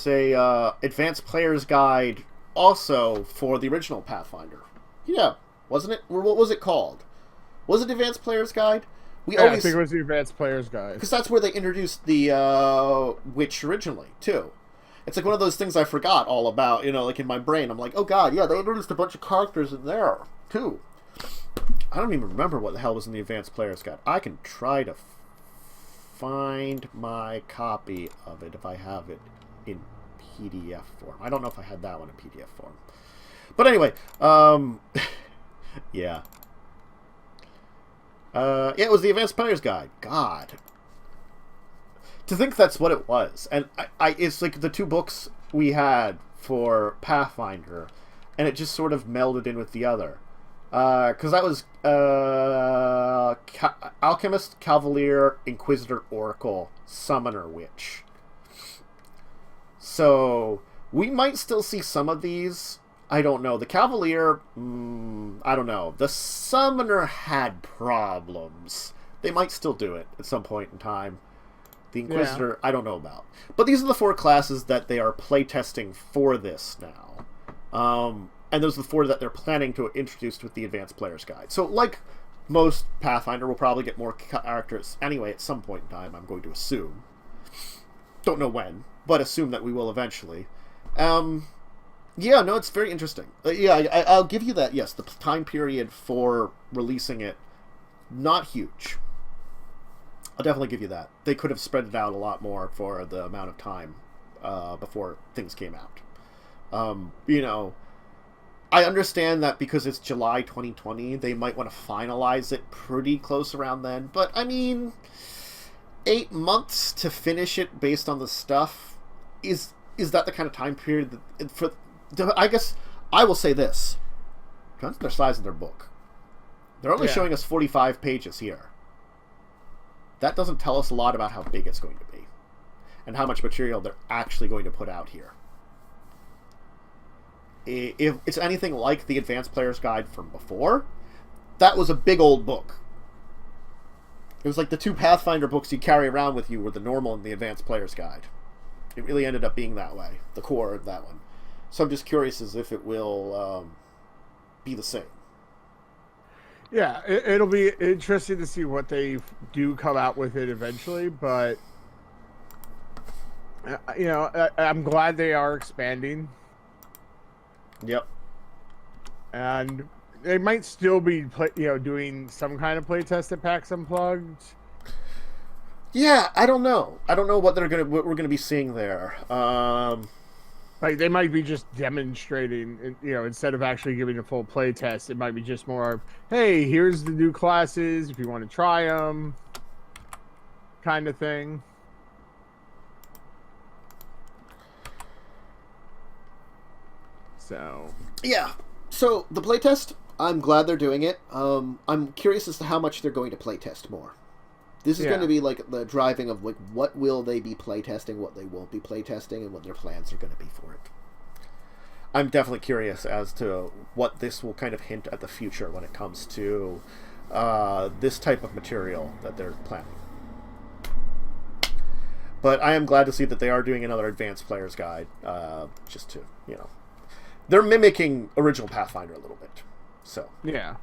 a advanced player's guide also for the original Pathfinder. Yeah, wasn't it? Or what was it called? Was it Advanced Player's Guide? I think it was the Advanced Player's Guide. Because that's where they introduced the witch originally, too. It's like one of those things I forgot all about, like in my brain. I'm like, oh god, yeah, they introduced a bunch of characters in there, too. I don't even remember what the hell was in the Advanced Player's Guide. I can try to find my copy of it if I have it in PDF form. I don't know if I had that one in PDF form. But anyway, yeah. Yeah, it was the Advanced Player's Guide. God. To think that's what it was. And it's like the two books we had for Pathfinder, and it just sort of melded in with the other. Because that was Alchemist, Cavalier, Inquisitor, Oracle, Summoner, Witch. So, we might still see some of these. I don't know. The Cavalier, I don't know. The Summoner had problems. They might still do it at some point in time. The Inquisitor, yeah. I don't know about. But these are the 4 classes that they are playtesting for this now. And those are the 4 that they're planning to introduce with the Advanced Player's Guide. So, like most Pathfinder, we'll probably get more characters anyway at some point in time, I'm going to assume. Don't know when, but assume that we will eventually. Yeah, no, it's very interesting. Yeah, I'll give you that, yes. The time period for releasing it, not huge. I'll definitely give you that. They could have spread it out a lot more for the amount of time before things came out. I understand that because it's July 2020, they might want to finalize it pretty close around then. But, I mean, 8 months to finish it based on the stuff, is that the kind of time period that... I guess I will say this. Depends on their size of their book. They're only showing us 45 pages here. That doesn't tell us a lot about how big it's going to be. And how much material they're actually going to put out here. If it's anything like the Advanced Player's Guide from before, that was a big old book. It was like the 2 Pathfinder books you carry around with you were the normal and the Advanced Player's Guide. It really ended up being that way. The core of that one. So I'm just curious as if it will be the same. Yeah, it'll be interesting to see what they do come out with it eventually, but I'm glad they are expanding. Yep. And they might still be doing some kind of playtest at PAX Unplugged. Yeah, I don't know. I don't know what we're gonna be seeing there. Like, they might be just demonstrating, instead of actually giving a full play test, it might be just more of, hey, here's the new classes, if you want to try them, kind of thing. So. Yeah. So, the playtest, I'm glad they're doing it. I'm curious as to how much they're going to playtest more. This is going to be like the driving of like what will they be playtesting, what they won't be playtesting, and what their plans are going to be for it. I'm definitely curious as to what this will kind of hint at the future when it comes to this type of material that they're planning. But I am glad to see that they are doing another Advanced Player's Guide, just to, they're mimicking original Pathfinder a little bit. So yeah.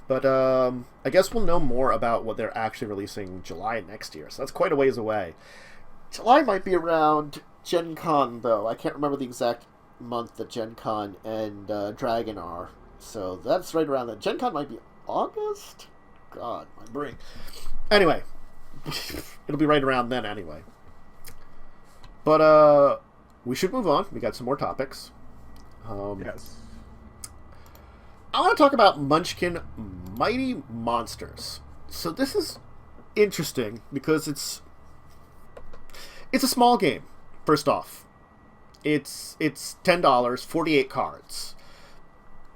But I guess we'll know more about what they're actually releasing July next year. So that's quite a ways away. July might be around Gen Con, though. I can't remember the exact month that Gen Con and Dragon are. So that's right around that. Gen Con might be August? God, my brain. Anyway, it'll be right around then anyway. But we should move on. We got some more topics. Yes. I want to talk about Munchkin Mighty Monsters. So this is interesting because it's a small game. First off, it's $10, 48 cards.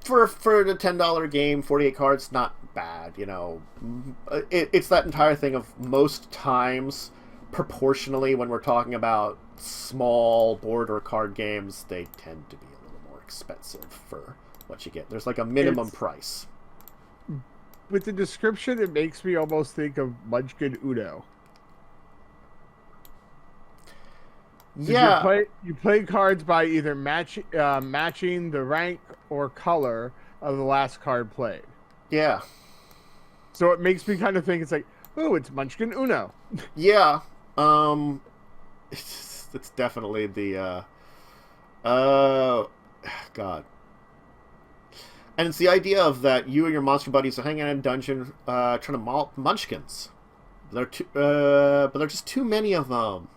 For the $10 game, 48 cards, not bad. It's that entire thing of most times, proportionally, when we're talking about small board or card games, they tend to be a little more expensive for what you get. There's like a minimum price. With the description, it makes me almost think of Munchkin Uno. Yeah. You play cards by either matching the rank or color of the last card played. Yeah. So it makes me kind of think it's like, oh, it's Munchkin Uno. Yeah. It's definitely the God. And it's the idea of that you and your monster buddies are hanging out in a dungeon, trying to maul munchkins. But there are just too many of them.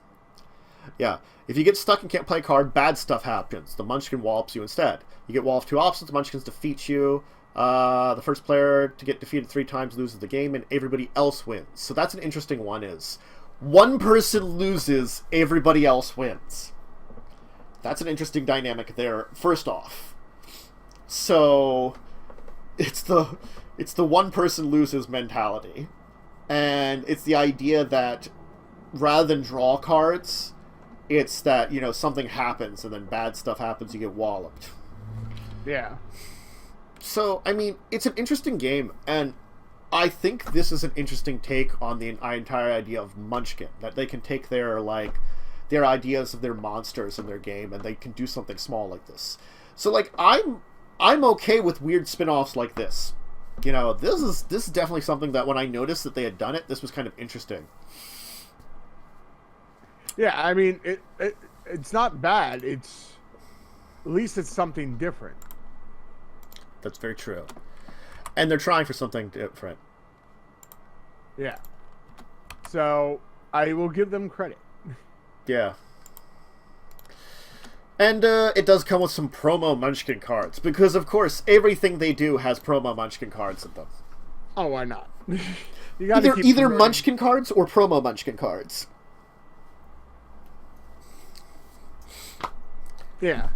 Yeah. If you get stuck and can't play a card, bad stuff happens. The munchkin wallops you instead. You get walloped 2 opposites, the munchkins defeat you. The first player to get defeated 3 times loses the game, and everybody else wins. So that's an interesting one, is one person loses, everybody else wins. That's an interesting dynamic there, first off. So it's the one person loses mentality. And it's the idea that rather than draw cards, it's that, something happens and then bad stuff happens, you get walloped. Yeah. So, I mean, it's an interesting game, and I think this is an interesting take on the entire idea of Munchkin, that they can take their ideas of their monsters in their game, and they can do something small like this. So, I'm okay with weird spin-offs like this. This is definitely something that when I noticed that they had done it, this was kind of interesting. Yeah, I mean, it's not bad. At least it's something different. That's very true. And they're trying for something different. Yeah. So, I will give them credit. Yeah. And it does come with some promo Munchkin cards, because, of course, everything they do has promo Munchkin cards in them. Oh, why not? You gotta either Munchkin cards or promo Munchkin cards. Yeah.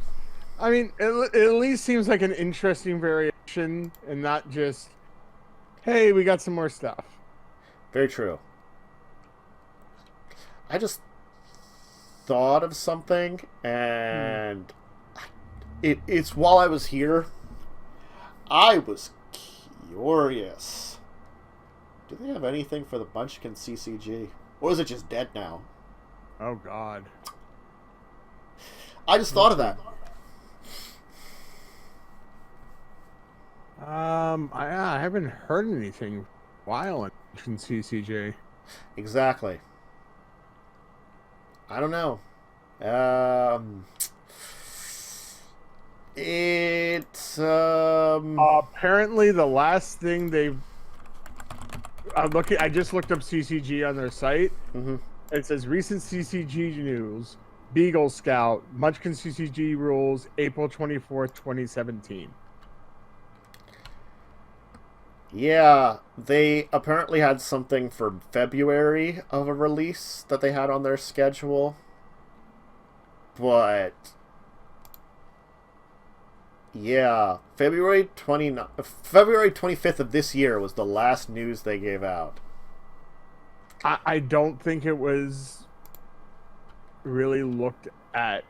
I mean, it at least seems like an interesting variation and not just, hey, we got some more stuff. Very true. I just thought of something, and it's while I was here, I was curious. Do they have anything for the Munchkin CCG? Or is it just dead now? Oh, God. I just thought of that. I haven't heard anything wild in CCJ. Exactly. I don't know. It's apparently the last thing they've. I just looked up CCG on their site. Mm-hmm. It says recent CCG news: Beagle Scout Munchkin CCG rules April 24th, 2017. Yeah, they apparently had something for February of a release that they had on their schedule. But yeah, February 25th of this year was the last news they gave out. I don't think it was really looked at.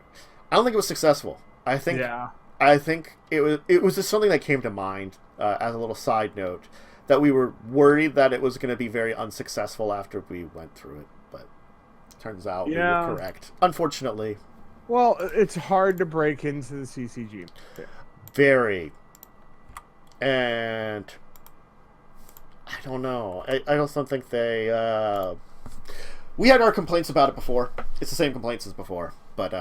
I don't think it was successful. I think it was just something that came to mind as a little side note, that we were worried that it was going to be very unsuccessful after we went through it, but turns out we were correct, unfortunately. Well, it's hard to break into the CCG. Very. And I don't know. I don't think they... We had our complaints about it before. It's the same complaints as before. But,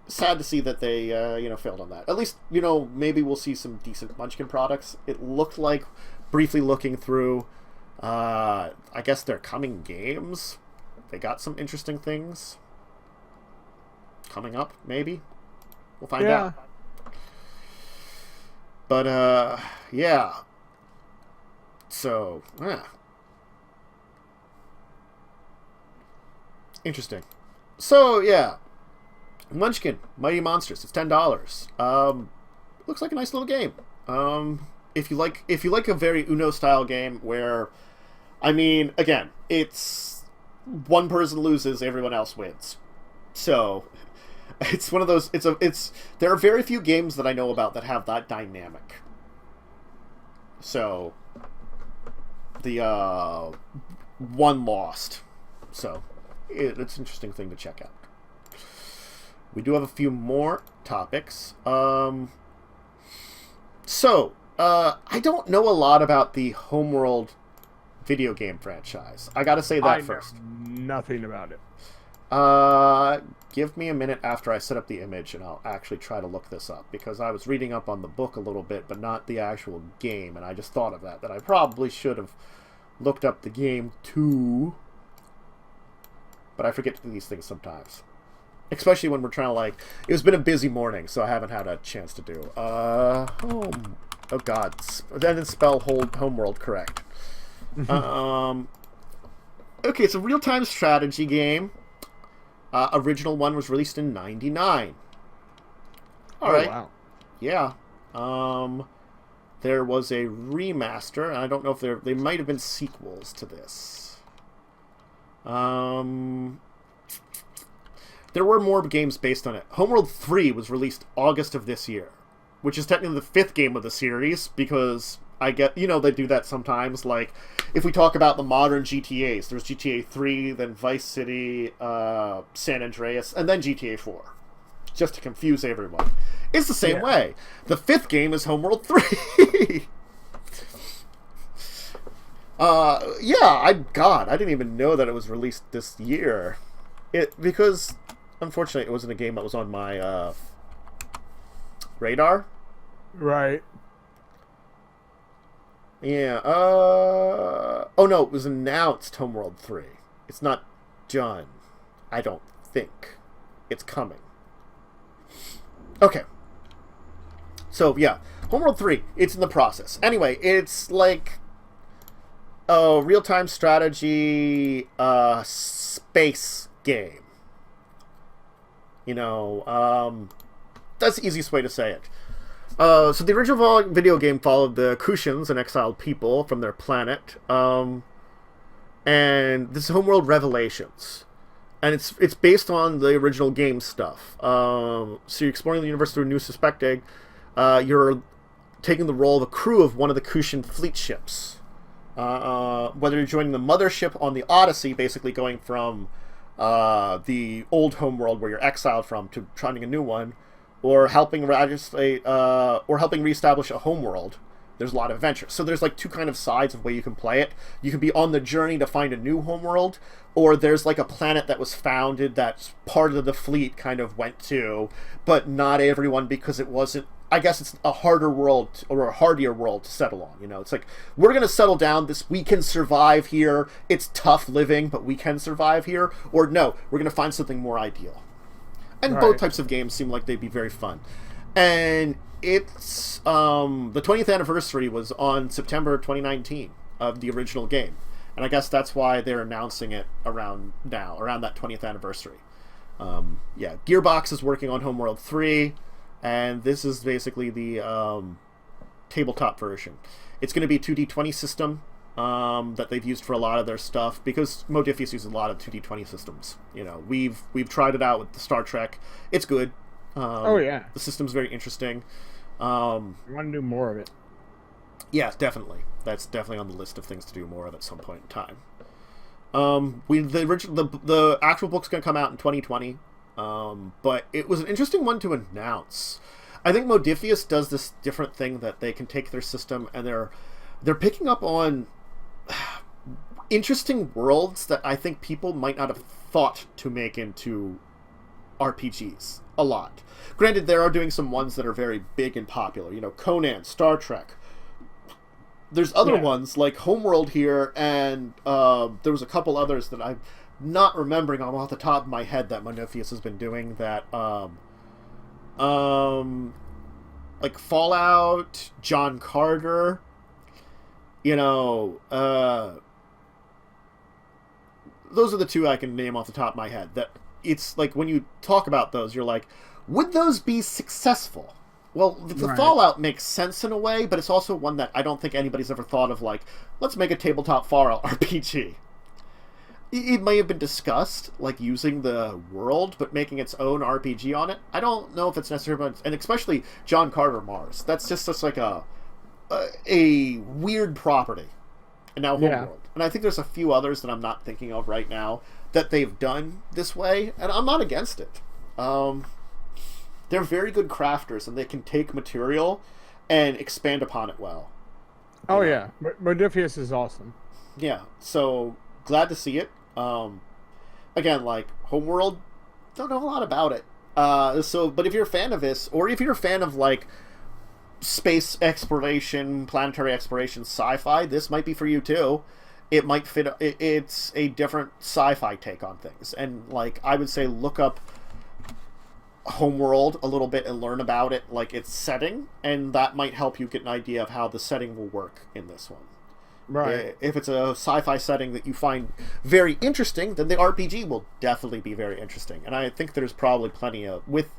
sad to see that they, failed on that. At least, maybe we'll see some decent Munchkin products. It looked like, briefly looking through, I guess their coming games, they got some interesting things coming up, maybe? We'll find out. But, yeah. So, yeah. Interesting. So, yeah. Munchkin, Mighty Monsters. It's $10. Looks like a nice little game. If you like a very Uno style game where, I mean, again, it's one person loses, everyone else wins. So it's one of those. There are very few games that I know about that have that dynamic. So the one lost. So it's an interesting thing to check out. we do have a few more topics. I don't know a lot about the Homeworld video game franchise. I gotta say that first. Know nothing about it. Give me a minute after I set up the image, and I'll actually try to look this up, because I was reading up on the book a little bit, but not the actual game, and I just thought of that I probably should have looked up the game too. But I forget to do these things sometimes. Especially when we're trying to, it's been a busy morning, so I haven't had a chance to do. Home. Oh, God. Then it's spell Homeworld correct. Okay, it's a real-time strategy game. Original one was released in '99. All right. Wow. Yeah. There was a remaster, and I don't know if they might have been sequels to this. There were more games based on it. Homeworld 3 was released August of this year, which is technically the 5th game of the series, because I get, they do that sometimes. Like, if we talk about the modern GTAs, there's GTA 3, then Vice City, San Andreas, and then GTA 4. Just to confuse everyone. It's the same way. The 5th game is Homeworld 3. I didn't even know that it was released this year. Because, unfortunately, it wasn't a game that was on my radar. Right. Yeah, oh no, it was announced Homeworld 3. It's not done. I don't think. It's coming. Okay. So, yeah. Homeworld 3, it's in the process. Anyway, it's like a real-time strategy space game. That's the easiest way to say it. So the original video game followed the Kushans, an exiled people from their planet, and this is Homeworld Revelations, and it's based on the original game stuff. So you're exploring the universe through a new perspective. You're taking the role of a crew of one of the Kushan fleet ships. Whether you're joining the mothership on the Odyssey, basically going from the old Homeworld where you're exiled from to trying a new one, or helping reestablish a homeworld. There's a lot of adventures. So there's two kind of sides of way you can play it. You can be on the journey to find a new homeworld, or there's a planet that was founded that part of the fleet kind of went to, but not everyone, because it wasn't. I guess it's a harder world, or a hardier world to settle on. It's we're going to settle down we can survive here. It's tough living, but we can survive here. Or no, we're going to find something more ideal. And both types of games seem like they'd be very fun. And it's the 20th anniversary was on September 2019 of the original game. And I guess that's why they're announcing it around that 20th anniversary. Gearbox is working on Homeworld 3, and this is basically the tabletop version. It's going to be a 2D20 system that they've used for a lot of their stuff, because Modiphius uses a lot of 2D20 systems. We've tried it out with the Star Trek. It's good. The system's very interesting. I want to do more of it. Yeah, definitely. That's definitely on the list of things to do more of at some point in time. The actual book's going to come out in 2020, but it was an interesting one to announce. I think Modiphius does this different thing that they can take their system and they're picking up on interesting worlds that I think people might not have thought to make into RPGs a lot. Granted, they are doing some ones that are very big and popular. Conan, Star Trek. There's other ones like Homeworld here, and there was a couple others that I'm not remembering off the top of my head that Modiphius has been doing that. Like Fallout, John Carter. Those are the two I can name off the top of my head. That it's like when you talk about those, you're like, would those be successful? Well, the Fallout makes sense in a way, but it's also one that I don't think anybody's ever thought of, like, let's make a tabletop Fallout RPG. It may have been discussed, like, using the world, but making its own RPG on it. I don't know if it's necessary, and especially John Carter Mars. That's just like a weird property. And now Homeworld. And I think there's a few others that I'm not thinking of right now that they've done this way, and I'm not against it. they're very good crafters, and they can take material and expand upon it well. Oh yeah, Modiphius is awesome. Yeah, so glad to see it. Again, like Homeworld, don't know a lot about it. But if you're a fan of this, or if you're a fan of like space exploration, planetary exploration, sci-fi, this might be for you too. It might fit. It's a different sci-fi take on things, and like I would say, look up Homeworld a little bit and learn about it, like its setting, and that might help you get an idea of how the setting will work in this one. Right. If it's a sci-fi setting that you find very interesting, then the RPG will definitely be very interesting. And I think there's probably plenty of with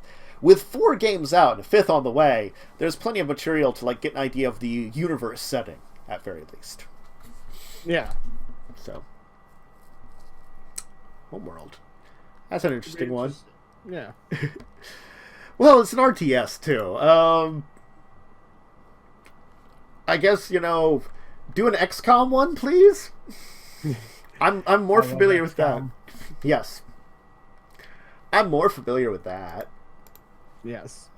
4 games out and a 5th on the way, there's plenty of material to like get an idea of the universe setting at very least. Yeah. So, Homeworld. That's an interesting one. Yeah. Well, it's an RTS too. I guess, do an XCOM one, please. I'm more familiar with that. Yes. I'm more familiar with that. Yes.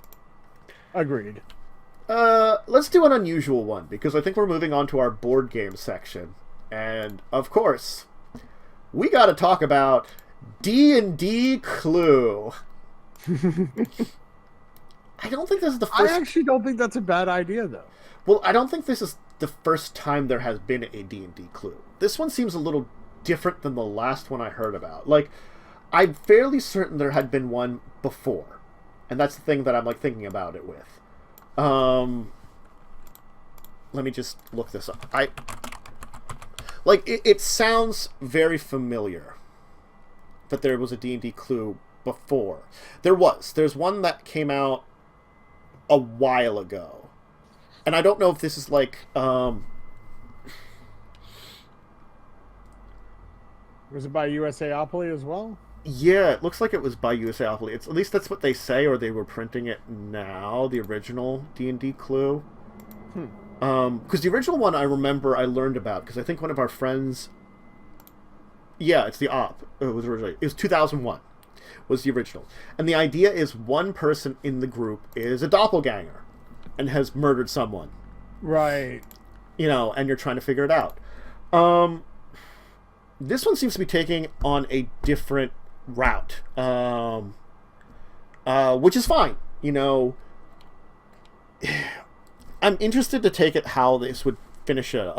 Agreed. Let's do an unusual one, because I think we're moving on to our board game section. And, of course, we got to talk about D&D Clue. I don't think this is the first... I actually don't think that's a bad idea, though. Well, I don't think this is the first time there has been a D&D Clue. This one seems a little different than the last one I heard about. Like, I'm fairly certain there had been one before. And that's the thing that I'm, like, thinking about it with. Let me just look this up. It sounds very familiar that there was a D&D Clue before. There's one that came out a while ago. And I don't know if this is like, Was it by Usaoploy as well? Yeah, it looks like it was by Usaoploy. At least that's what they say, or they were printing it now, the original D&D Clue. Because the original one I remember I learned about, because I think one of our friends... Yeah, it's the OP. It was 2001 was the original. And the idea is one person in the group is a doppelganger and has murdered someone. Right. And you're trying to figure it out. This one seems to be taking on a different route, which is fine. I'm interested to take it how this would finish it.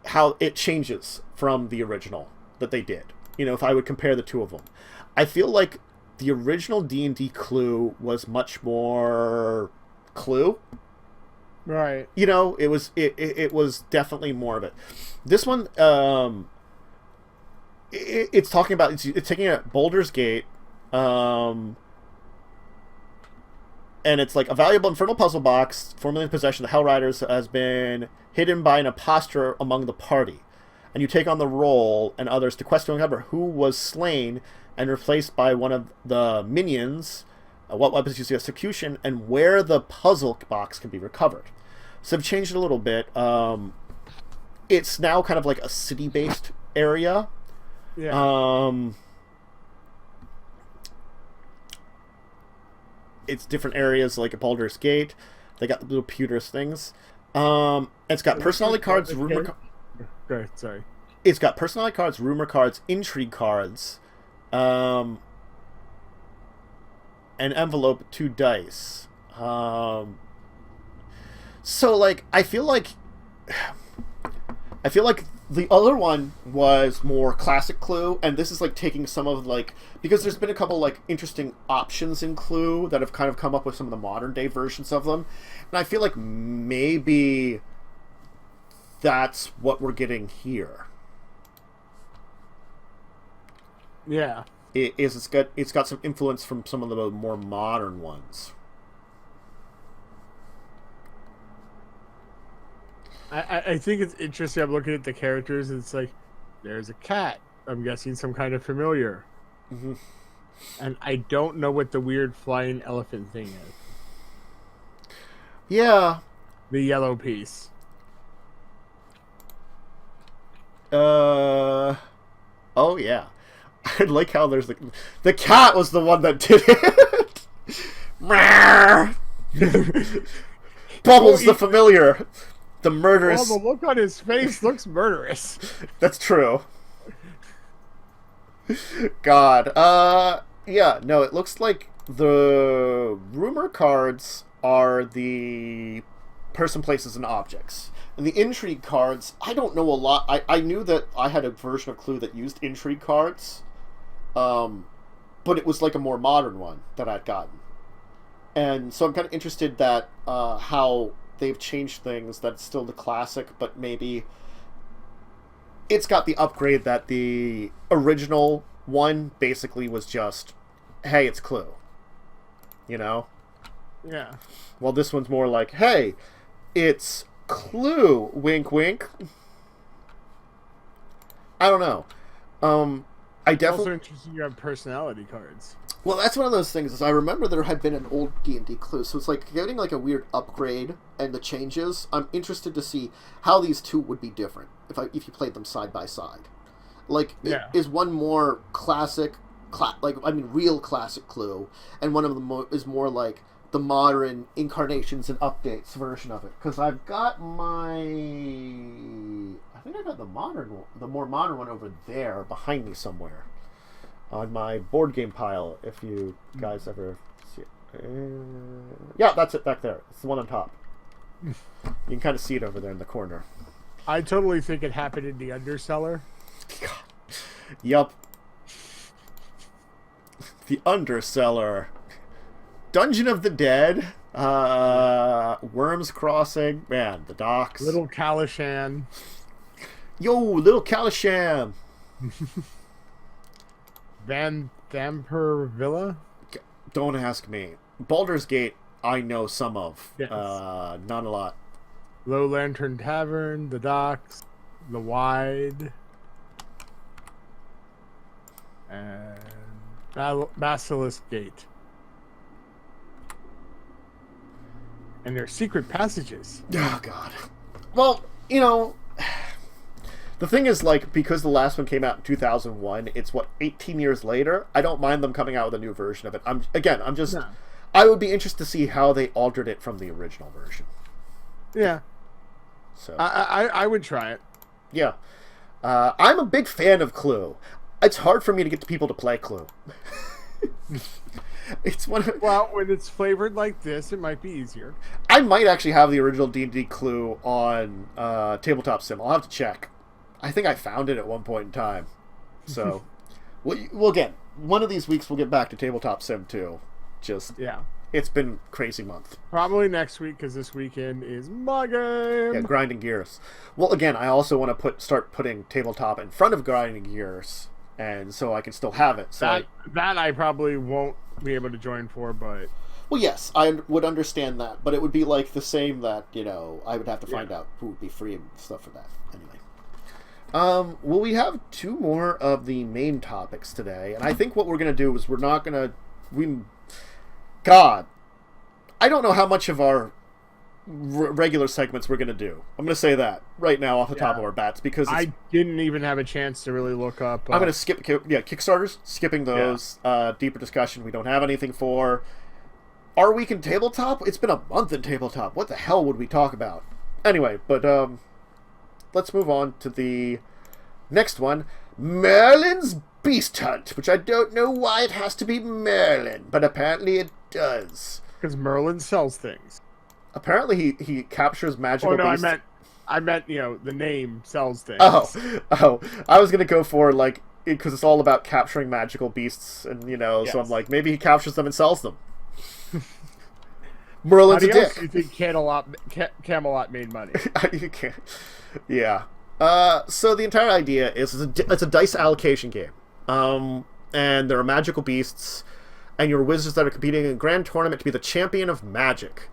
How it changes from the original that they did. If I would compare the two of them. I feel like the original D&D Clue was much more Clue. Right. It was definitely more of it. This one, it's talking about, it's taking it at Baldur's Gate, and it's like a valuable infernal puzzle box formerly in possession of the Hell Riders has been hidden by an imposter among the party. And you take on the role and others to quest to uncover who was slain and replaced by one of the minions, what weapons use the execution, and where the puzzle box can be recovered. So I've changed it a little bit. It's now kind of like a city-based area. Yeah. It's different areas like at Baldur's Gate. They got the little pewterous things. It's got personality cards, rumor... Good, sorry. It's got personality cards, rumor cards, intrigue cards, an envelope, 2 dice. So, like, I feel like the other one was more classic Clue, and this is like taking some of like, because there's been a couple like interesting options in Clue that have kind of come up with some of the modern day versions of them, and I feel like maybe that's what we're getting here. Yeah. It's got some influence from some of the more modern ones. I think it's interesting. I'm looking at the characters, and it's like, there's a cat. I'm guessing some kind of familiar. Mm-hmm. And I don't know what the weird flying elephant thing is. Yeah. The yellow piece. Oh, yeah. I like how there's the cat was the one that did it. Bubbles the familiar. The murderous. Well, the look on his face looks murderous. That's true. God. Yeah, no, it looks like the rumor cards are the person, places, and objects. And the intrigue cards, I don't know a lot. I knew that I had a version of Clue that used intrigue cards. But it was like a more modern one that I'd gotten. And so I'm kind of interested that how they've changed things. That's still the classic, but maybe it's got the upgrade that the original one basically was just, hey, it's Clue. You know? Yeah. Well, this one's more like, hey, it's Clue. Wink, wink. I don't know. I definitely. Also interesting. You have personality cards. Well, that's one of those things. Is I remember there had been an old D&D Clue, so it's like getting like a weird upgrade and the changes. I'm interested to see how these two would be different if you played them side by side. Like, is one more classic, real classic Clue, and one of them is more like the modern incarnations and updates version of it. Because I've got I think I got the more modern one over there behind me somewhere on my board game pile. If you guys ever see it, yeah, that's it back there. It's the one on top. You can kind of see it over there in the corner. I totally think it happened in the Undercellar. Yup. The Undercellar. Dungeon of the Dead. Worms Crossing. Man, the docks. Little Kalishan. Yo, Little Kalisham. Van Thamper Villa? Don't ask me. Baldur's Gate, I know some of. Yes. Not a lot. Low Lantern Tavern, the Docks, the Wide, and Basilisk Gate. And their secret passages. Oh, God. Well, you know, the thing is, like, because the last one came out in 2001, it's, 18 years later? I don't mind them coming out with a new version of it. I would be interested to see how they altered it from the original version. Yeah. So I would try it. Yeah. I'm a big fan of Clue. It's hard for me to get people to play Clue. It's one of... Well, when it's flavored like this, it might be easier. I might actually have the original D&D Clue on Tabletop Sim. I'll have to check. I think I found it at one point in time. So, well, again, one of these weeks we'll get back to Tabletop Sim too. It's been a crazy month. Probably next week, because this weekend is my game. Yeah, Grinding Gears. Well, again, I also want to start putting Tabletop in front of Grinding Gears, and so I can still have it. So that I probably won't be able to join for, but... Well, yes, I would understand that, but it would be like the same that, I would have to find out who would be free and stuff for that. Anyway. Well, we have two more of the main topics today, and I think what we're going to do is we're not going to... God, I don't know how much of our regular segments we're going to do. I'm going to say that right now off the top of our bats, because I didn't even have a chance to really look up. I'm going to skip, Kickstarters, skipping those, deeper discussion we don't have anything for. Our week in Tabletop? It's been a month in Tabletop. What the hell would we talk about? Anyway, but let's move on to the next one. Merlin's Beast Hunt, which I don't know why it has to be Merlin, but apparently it does. Because Merlin sells things. Apparently he captures magical beasts. I meant, the name sells things. Oh. I was going to go for, because it's all about capturing magical beasts, and, so I'm like, maybe he captures them and sells them. Merlin's a dick. You think Camelot made money? You can't. Yeah. So the entire idea is it's a dice allocation game. And there are magical beasts, and you're wizards that are competing in a grand tournament to be the champion of magic.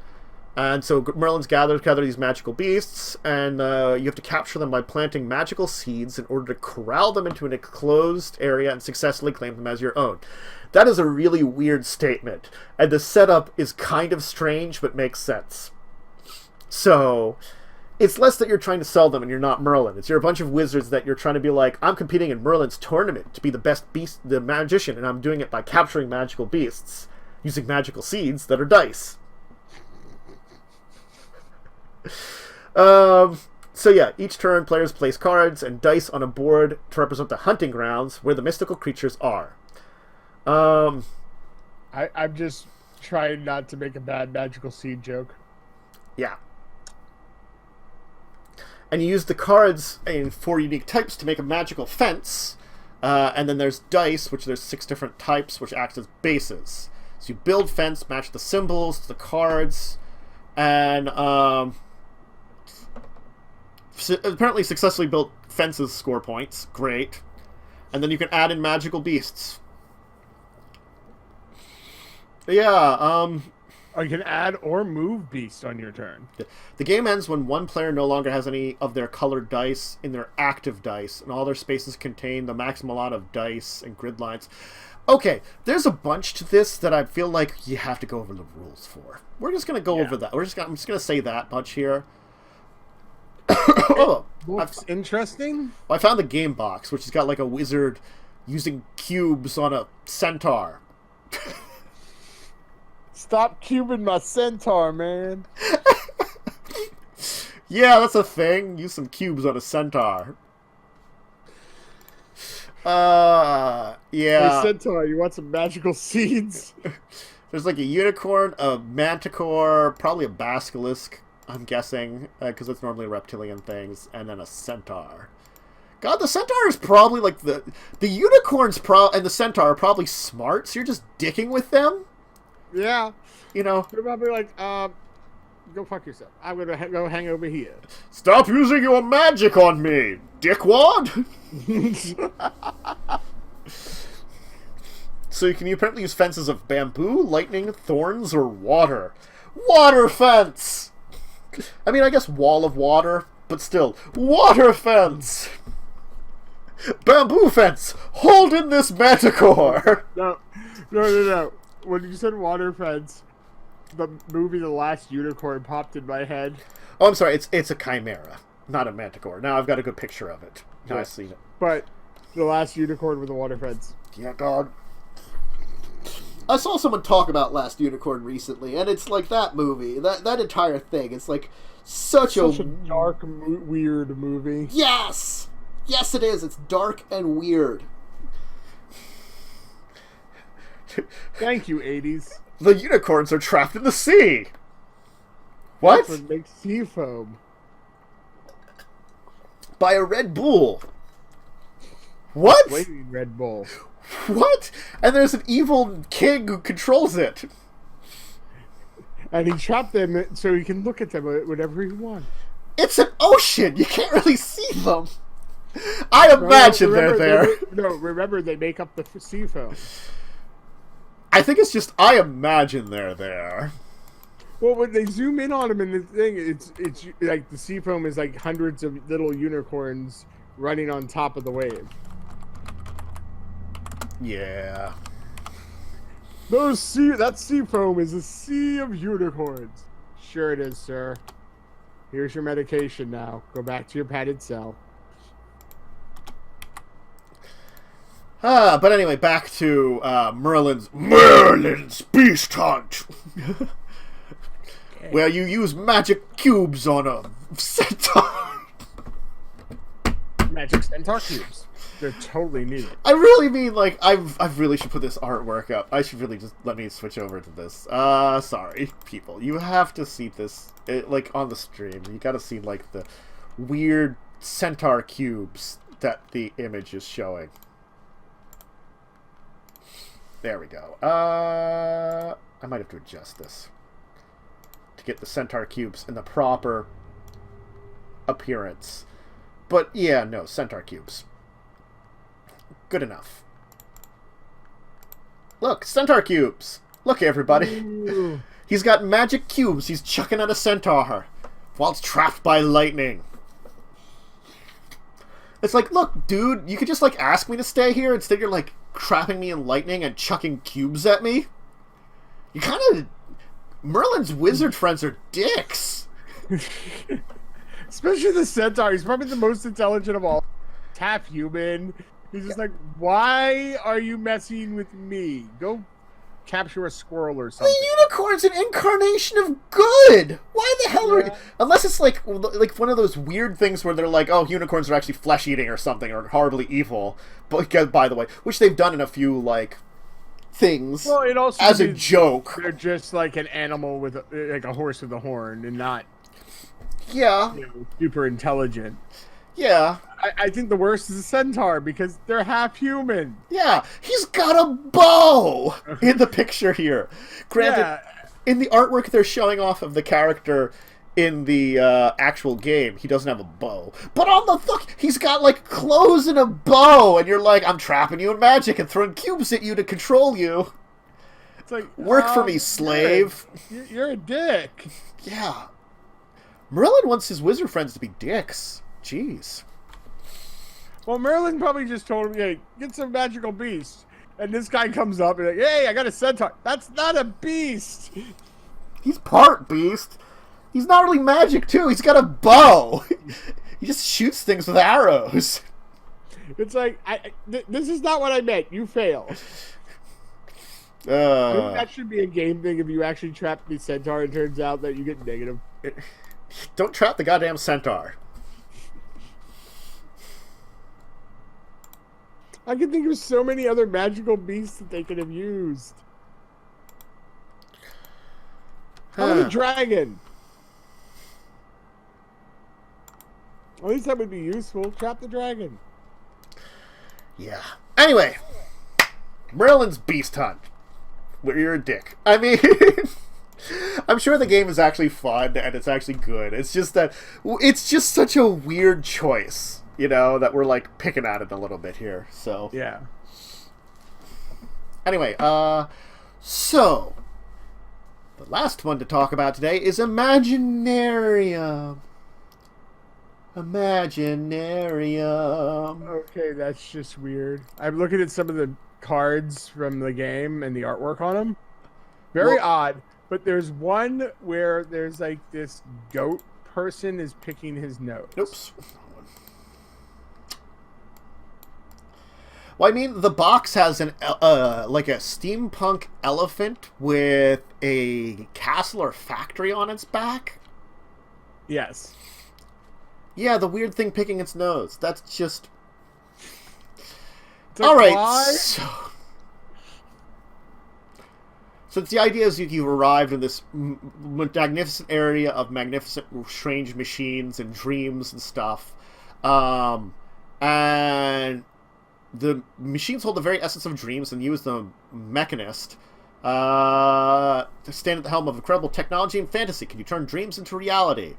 And so Merlin's gathered together these magical beasts, and you have to capture them by planting magical seeds in order to corral them into an enclosed area and successfully claim them as your own. That is a really weird statement, and the setup is kind of strange, but makes sense. So, it's less that you're trying to sell them and you're not Merlin. It's you're a bunch of wizards that you're trying to be like, I'm competing in Merlin's tournament to be the best beast, the magician, and I'm doing it by capturing magical beasts using magical seeds that are dice. So yeah, each turn players place cards and dice on a board to represent the hunting grounds where the mystical creatures are. I'm just trying not to make a bad magical seed joke. Yeah. And you use the cards in 4 unique types to make a magical fence. And then there's dice, which there's 6 different types, which act as bases. So you build fence, match the symbols to the cards, and apparently successfully built fences score points. Great. And then you can add in magical beasts. Yeah, Or you can add or move beasts on your turn. The game ends when one player no longer has any of their colored dice in their active dice, and all their spaces contain the maximum amount of dice and grid lines. Okay, there's a bunch to this that I feel like you have to go over the rules for. We're just going to go over that. I'm just going to say that much here. Looks interesting. I found the game box, which has got like a wizard using cubes on a centaur. Stop cubing my centaur, man. Yeah, that's a thing. Use some cubes on a centaur. Yeah. Hey, centaur, you want some magical seeds? There's like a unicorn, a manticore, probably a basilisk, I'm guessing, because it's normally reptilian things, and then a centaur. God, the centaur is probably like the unicorns and the centaur are probably smart, so you're just dicking with them. Yeah. You know. They're probably like, go fuck yourself. I'm gonna go hang over here. Stop using your magic on me, dickwad! So you can apparently use fences of bamboo, lightning, thorns, or water. Water fence! I mean, I guess wall of water, but still, water fence! Bamboo fence! Hold in this manticore! No. When you said water fence, the movie The Last Unicorn popped in my head. Oh, I'm sorry, it's a chimera, not a manticore. Now I've got a good picture of it. Now I've seen it. But The Last Unicorn with a water fence. Yeah, God. I saw someone talk about Last Unicorn recently, and it's like that movie, that entire thing. It's like such a dark, weird movie. Yes! Yes, it is. It's dark and weird. Thank you, 80s. The unicorns are trapped in the sea. What? That's what makes sea foam. By a Red Bull. What? Flaming Red Bull. What? And there's an evil king who controls it. And he trapped them so he can look at them whenever he wants. It's an ocean. You can't really see them. I imagine they're there. Remember they make up the sea foam. I think it's just I imagine they're there. Well, when they zoom in on them in the thing, it's like the sea foam is like hundreds of little unicorns running on top of the wave. Yeah. That sea foam is a sea of unicorns. Sure it is, sir. Here's your medication now. Go back to your padded cell. But anyway, back to Merlin's Beast Hunt. Where you use magic cubes on a centaur. Magic centaur cubes. They're totally needed. I really mean, like, I really should put this artwork up. I should really just let me switch over to this. Sorry, people. You have to see this, like, on the stream. You gotta see, like, the weird centaur cubes that the image is showing. There we go. I might have to adjust this to get the centaur cubes in the proper appearance. But, yeah, no, centaur cubes. Good enough. Look, centaur cubes! Look, everybody. Ooh. He's got magic cubes he's chucking at a centaur while it's trapped by lightning. It's like, look, dude, you could just, like, ask me to stay here. Instead you're, like, trapping me in lightning and chucking cubes at me. You kind of... Merlin's wizard friends are dicks. Especially the centaur. He's probably the most intelligent of all. He's half human. He's just like, why are you messing with me? Go capture a squirrel or something. The unicorn's an incarnation of good. Why the hell are... Unless it's like one of those weird things where they're like, oh, unicorns are actually flesh-eating or something, or horribly evil. But, by the way, which they've done in a few, like, things it also as a joke. They're just like an animal with, like a horse with a horn and not, super intelligent. Yeah. I think the worst is the centaur because they're half human. Yeah, he's got a bow in the picture here. Granted, in the artwork they're showing off of the character in the actual game, he doesn't have a bow. But on the he's got like clothes and a bow, and you're like, I'm trapping you in magic and throwing cubes at you to control you. It's like, work for me, slave. You're a dick. Yeah. Merlin wants his wizard friends to be dicks. Jeez. Well, Merlin probably just told him, hey, get some magical beast. And this guy comes up and like, hey, I got a centaur. That's not a beast. He's part beast. He's not really magic, too. He's got a bow. He just shoots things with arrows. It's like, this is not what I meant. You failed. That should be a game thing if you actually trap the centaur and it turns out that you get negative. Don't trap the goddamn centaur. I can think of so many other magical beasts that they could have used. How about a dragon? At least that would be useful. Trap the dragon. Yeah. Anyway, Merlin's Beast Hunt. Where you're a dick. I mean, I'm sure the game is actually fun and it's actually good. It's just that it's just such a weird choice. That we're, like, picking at it a little bit here, so... Yeah. Anyway, so... The last one to talk about today is Imaginarium. Imaginarium. Okay, that's just weird. I'm looking at some of the cards from the game and the artwork on them. Very odd, but there's one where there's, like, this goat person is picking his nose. Oops. Well, I mean, the box has like a steampunk elephant with a castle or factory on its back. Yes. Yeah, the weird thing picking its nose. That's just... All right. So the idea is you've arrived in this magnificent area of magnificent, strange machines and dreams and stuff. And... the machines hold the very essence of dreams, and you as the mechanist to stand at the helm of incredible technology and fantasy. Can you turn dreams into reality?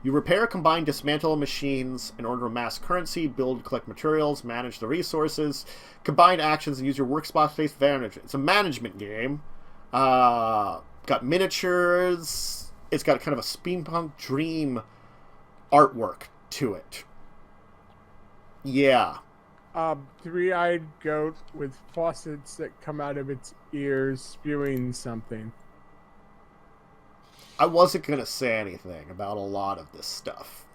You repair, combine, dismantle machines in order to amass currency, build, collect materials, manage the resources, combine actions, and use your workspace space advantage. It's a management game. Got miniatures. It's got kind of a steampunk dream artwork to it. Yeah. Three-eyed goat with faucets that come out of its ears spewing something. I wasn't going to say anything about a lot of this stuff.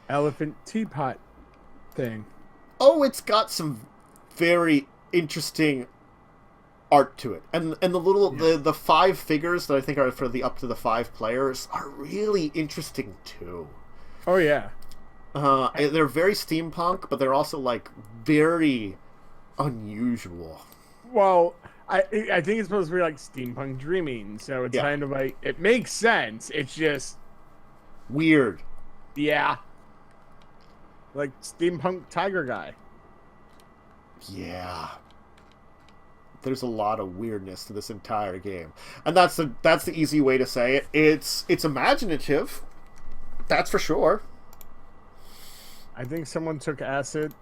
Elephant teapot thing. Oh, it's got some very interesting art to it. And the little the 5 figures that I think are for the up to the 5 players are really interesting too. Oh yeah. They're very steampunk, but they're also like very unusual. Well, I think it's supposed to be like steampunk dreaming, so it's kind of like it makes sense. It's just weird. Yeah. Like steampunk tiger guy. Yeah. There's a lot of weirdness to this entire game. And that's the easy way to say it. It's imaginative. That's for sure. I think someone took acid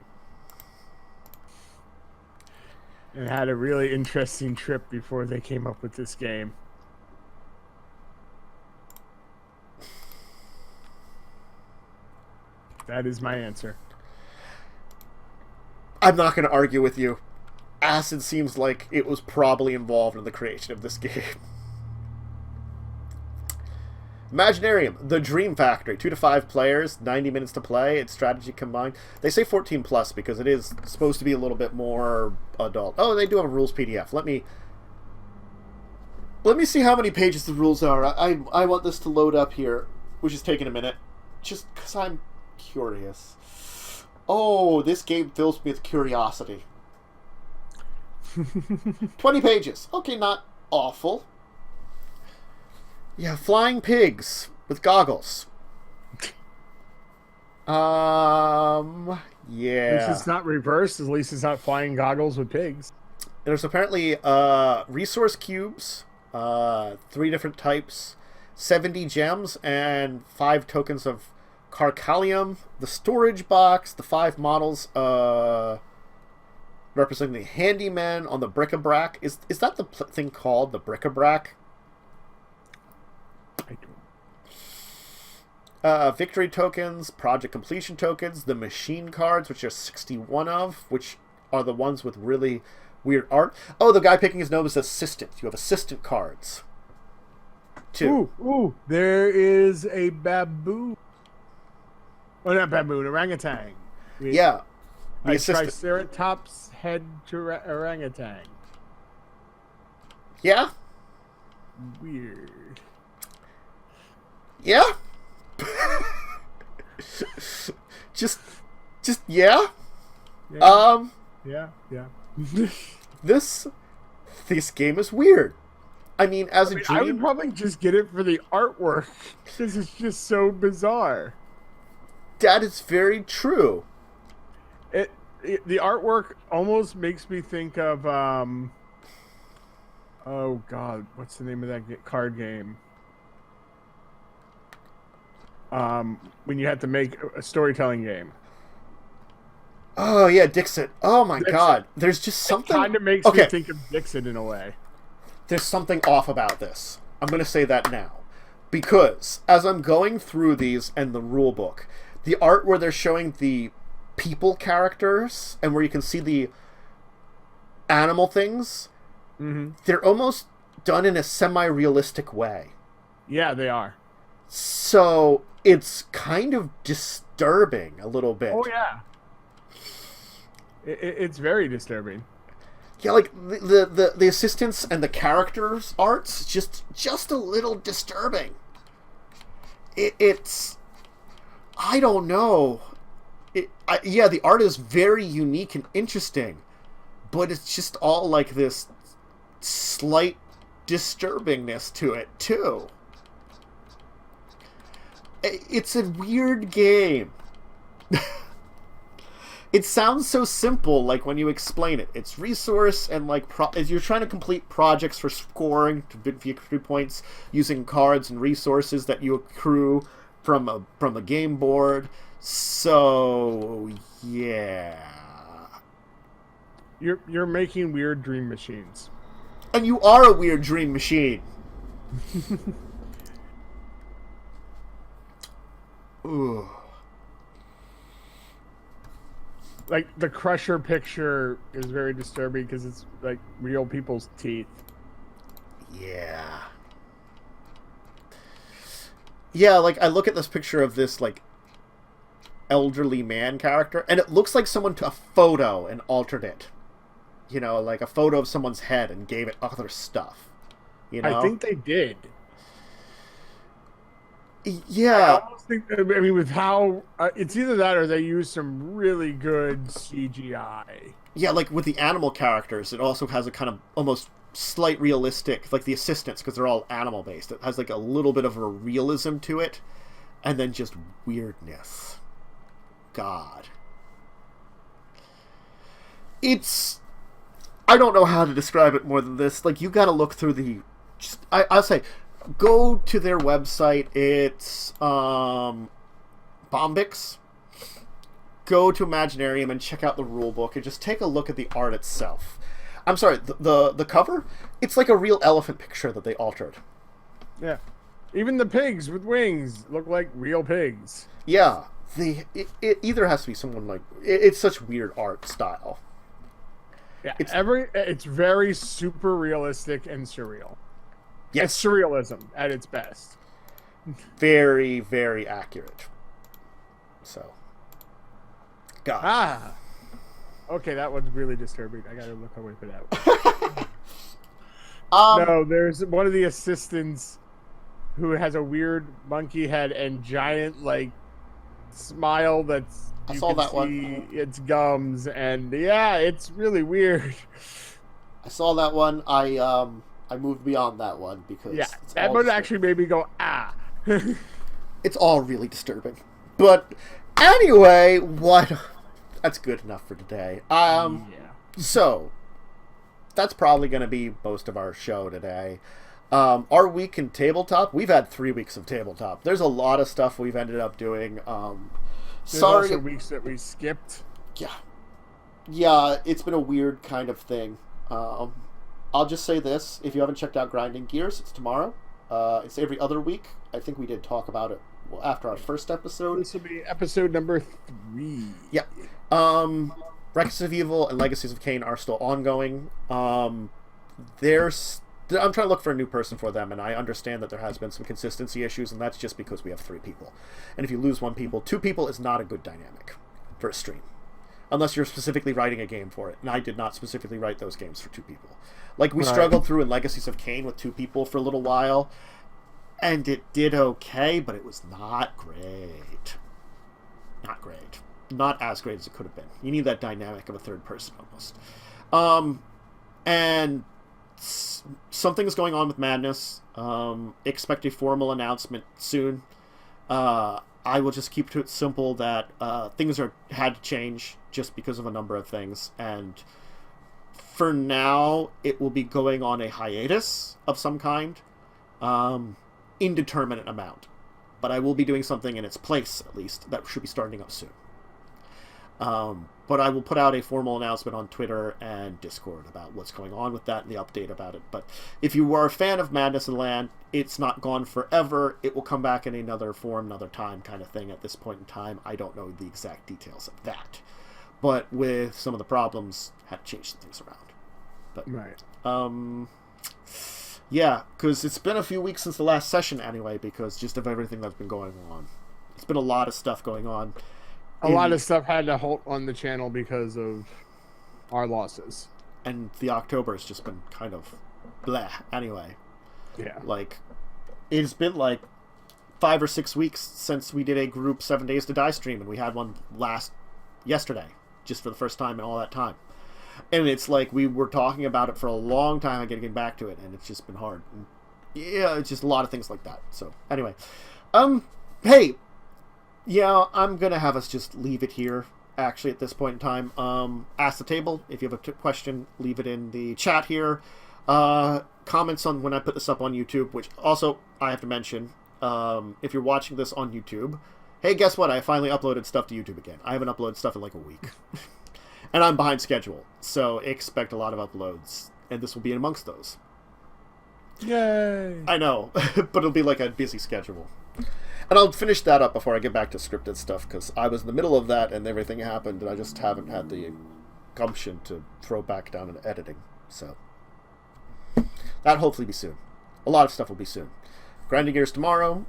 and had a really interesting trip before they came up with this game. That is my answer. I'm not going to argue with you. Acid seems like it was probably involved in the creation of this game. Imaginarium, The Dream Factory, 2 to 5 players, 90 minutes to play. It's strategy combined. They say 14 plus because it is supposed to be a little bit more adult. Oh, they do have a rules PDF. Let me see how many pages the rules are. I want this to load up here, which is taking a minute, just because I'm curious. Oh, this game fills me with curiosity. 20 pages. Okay, not awful. Yeah, flying pigs with goggles. Yeah. At least it's not reversed. At least it's not flying goggles with pigs. There's apparently resource cubes, 3 different types, 70 gems, and 5 tokens of carcalium. The storage box, the 5 models representing the handyman on the bric-a-brac. Is that the thing called the bric-a-brac? I don't. Victory tokens, project completion tokens, the machine cards, which are 61 of, which are the ones with really weird art. Oh, the guy picking his nose is assistant. You have assistant cards. 2. Ooh, there is a baboon. Oh, not baboon, orangutan. Yeah. The A assistant. Triceratops head orangutan. Yeah? Weird. Yeah? just yeah? Yeah. Yeah. This game is weird. I mean, as a dream... I would probably just get it for the artwork, because it's just so bizarre. That is very true. The artwork almost makes me think of oh god, what's the name of that card game? When you had to make a storytelling game. Oh yeah, Dixit. Oh my Dixit. God, there's just something. It kind of makes me think of Dixit in a way. There's something off about this. I'm going to say that now, because as I'm going through these and the rule book, the art where they're showing the people characters and where you can see the animal things, they're almost done in a semi-realistic way. Yeah, they are. So it's kind of disturbing a little bit. Oh yeah, it's very disturbing. Yeah, like the assistants and the characters' arts just a little disturbing. It's I don't know. Yeah, the art is very unique and interesting, but it's just all like this slight disturbingness to it too. It's a weird game. It sounds so simple, like when you explain it. It's resource and like as you're trying to complete projects for scoring to victory points using cards and resources that you accrue from a game board. So yeah, you're making weird dream machines, and you are a weird dream machine. Ooh. Like the Crusher picture is very disturbing because it's like real people's teeth. Yeah. Yeah, like I look at this picture of this like elderly man character, and it looks like someone took a photo and altered it. You know, like a photo of someone's head and gave it other stuff. You know? I think they did. Yeah. I almost think, I mean, with how it's either that or they use some really good CGI. Yeah, like with the animal characters, it also has a kind of almost slight realistic, like the assistants, because they're all animal based. It has like a little bit of a realism to it, and then just weirdness. God. It's... I don't know how to describe it more than this. Like, you gotta look through the... I'll say, go to their website. It's Bombyx. Go to Imaginarium and check out the rulebook and just take a look at the art itself. I'm sorry, the cover? It's like a real elephant picture that they altered. Yeah. Even the pigs with wings look like real pigs. Yeah. It either has to be someone like... It's such weird art style. Yeah, it's very super realistic and surreal. Yes. It's surrealism at its best. Very, very accurate. So, God. Ah. Okay, that one's really disturbing. I gotta look away for that one. No, there's one of the assistants who has a weird monkey head and giant, like, smile that's... I saw that one. Its gums, and yeah, it's really weird. I saw that one. I moved beyond that one because that one actually made me go ah. It's all really disturbing. But anyway, that's good enough for today. So that's probably going to be most of our show today. Our week in tabletop, we've had 3 weeks of tabletop. There's a lot of stuff we've ended up doing. There's also weeks that we skipped. Yeah, it's been a weird kind of thing. I'll just say this. If you haven't checked out Grinding Gears, it's tomorrow. It's every other week. I think we did talk about it after our first episode. This will be episode number 3. Yeah. Records of Evil and Legacies of Kain are still ongoing. I'm trying to look for a new person for them, and I understand that there has been some consistency issues, and that's just because we have 3 people. And if you lose 2 people is not a good dynamic for a stream. Unless you're specifically writing a game for it. And I did not specifically write those games for 2 people. Like, we struggled through in Legacies of Kain with 2 people for a little while, and it did okay, but it was not great. Not great. Not as great as it could have been. You need that dynamic of a third person almost. And something's going on with Madness. Expect a formal announcement soon. I will just keep to it simple that things had to change just because of a number of things, and for now it will be going on a hiatus of some kind, indeterminate amount, but I will be doing something in its place, at least, that should be starting up soon. But I will put out a formal announcement on Twitter and Discord about what's going on with that and the update about it. But if you are a fan of Madness and Land, it's not gone forever. It will come back in another form, another time kind of thing at this point in time. I don't know the exact details of that. But with some of the problems, had to change some things around. But, yeah, because it's been a few weeks since the last session anyway, because just of everything that's been going on. It's been a lot of stuff going on. A lot of stuff had to halt on the channel because of our losses. And the October has just been kind of bleh anyway. Yeah. Like, it's been like 5 or 6 weeks since we did a group 7 Days to Die stream, and we had one yesterday, just for the first time in all that time. And it's like we were talking about it for a long time and getting back to it, and it's just been hard. And yeah, it's just a lot of things like that. So, anyway. Hey, yeah, I'm going to have us just leave it here, actually, at this point in time. Ask the table. If you have a question, leave it in the chat here. Comments on when I put this up on YouTube, which also I have to mention, if you're watching this on YouTube, hey, guess what? I finally uploaded stuff to YouTube again. I haven't uploaded stuff in like a week. And I'm behind schedule, so expect a lot of uploads, and this will be amongst those. Yay! I know, but it'll be like a busy schedule. And I'll finish that up before I get back to scripted stuff, because I was in the middle of that and everything happened, and I just haven't had the gumption to throw back down into editing. So, that'll hopefully be soon. A lot of stuff will be soon. Grinding Gears tomorrow.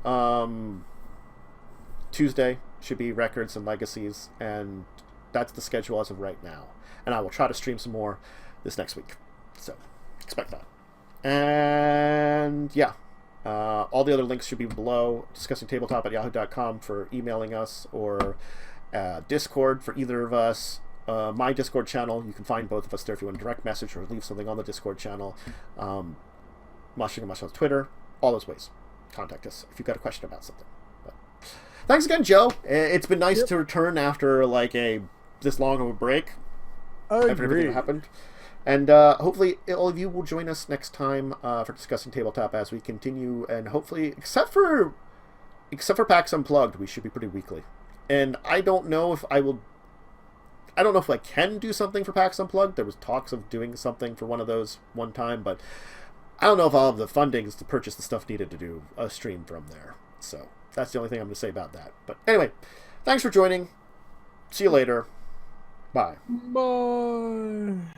Tuesday should be Records and Legacies, and that's the schedule as of right now. And I will try to stream some more this next week. So, expect that. And, yeah. All the other links should be below. discussingtabletop@yahoo.com for emailing us, or Discord for either of us. My Discord channel, you can find both of us there if you want to direct message or leave something on the Discord channel. Mushing and Mush on Twitter. All those ways. Contact us if you've got a question about something. But thanks again, Joe. It's been nice to return after like this long of a break. I after everything that happened. And hopefully all of you will join us next time for Discussing Tabletop as we continue, and hopefully, except for PAX Unplugged, we should be pretty weekly. And I don't know if I can do something for PAX Unplugged. There was talks of doing something for one of those one time, but I don't know if I'll have the fundings to purchase the stuff needed to do a stream from there. So that's the only thing I'm going to say about that. But anyway, thanks for joining. See you later. Bye. Bye.